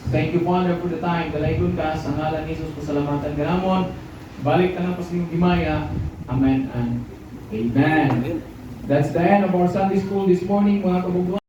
Thank you, Father, for the time. Dalaygon ka sa ngalan ni Jesus, pasalamatan ka namon. Balik ka ng pasigong gimaya. Amen and Amen. That's the end of our Sunday school this morning, mga kabugduan.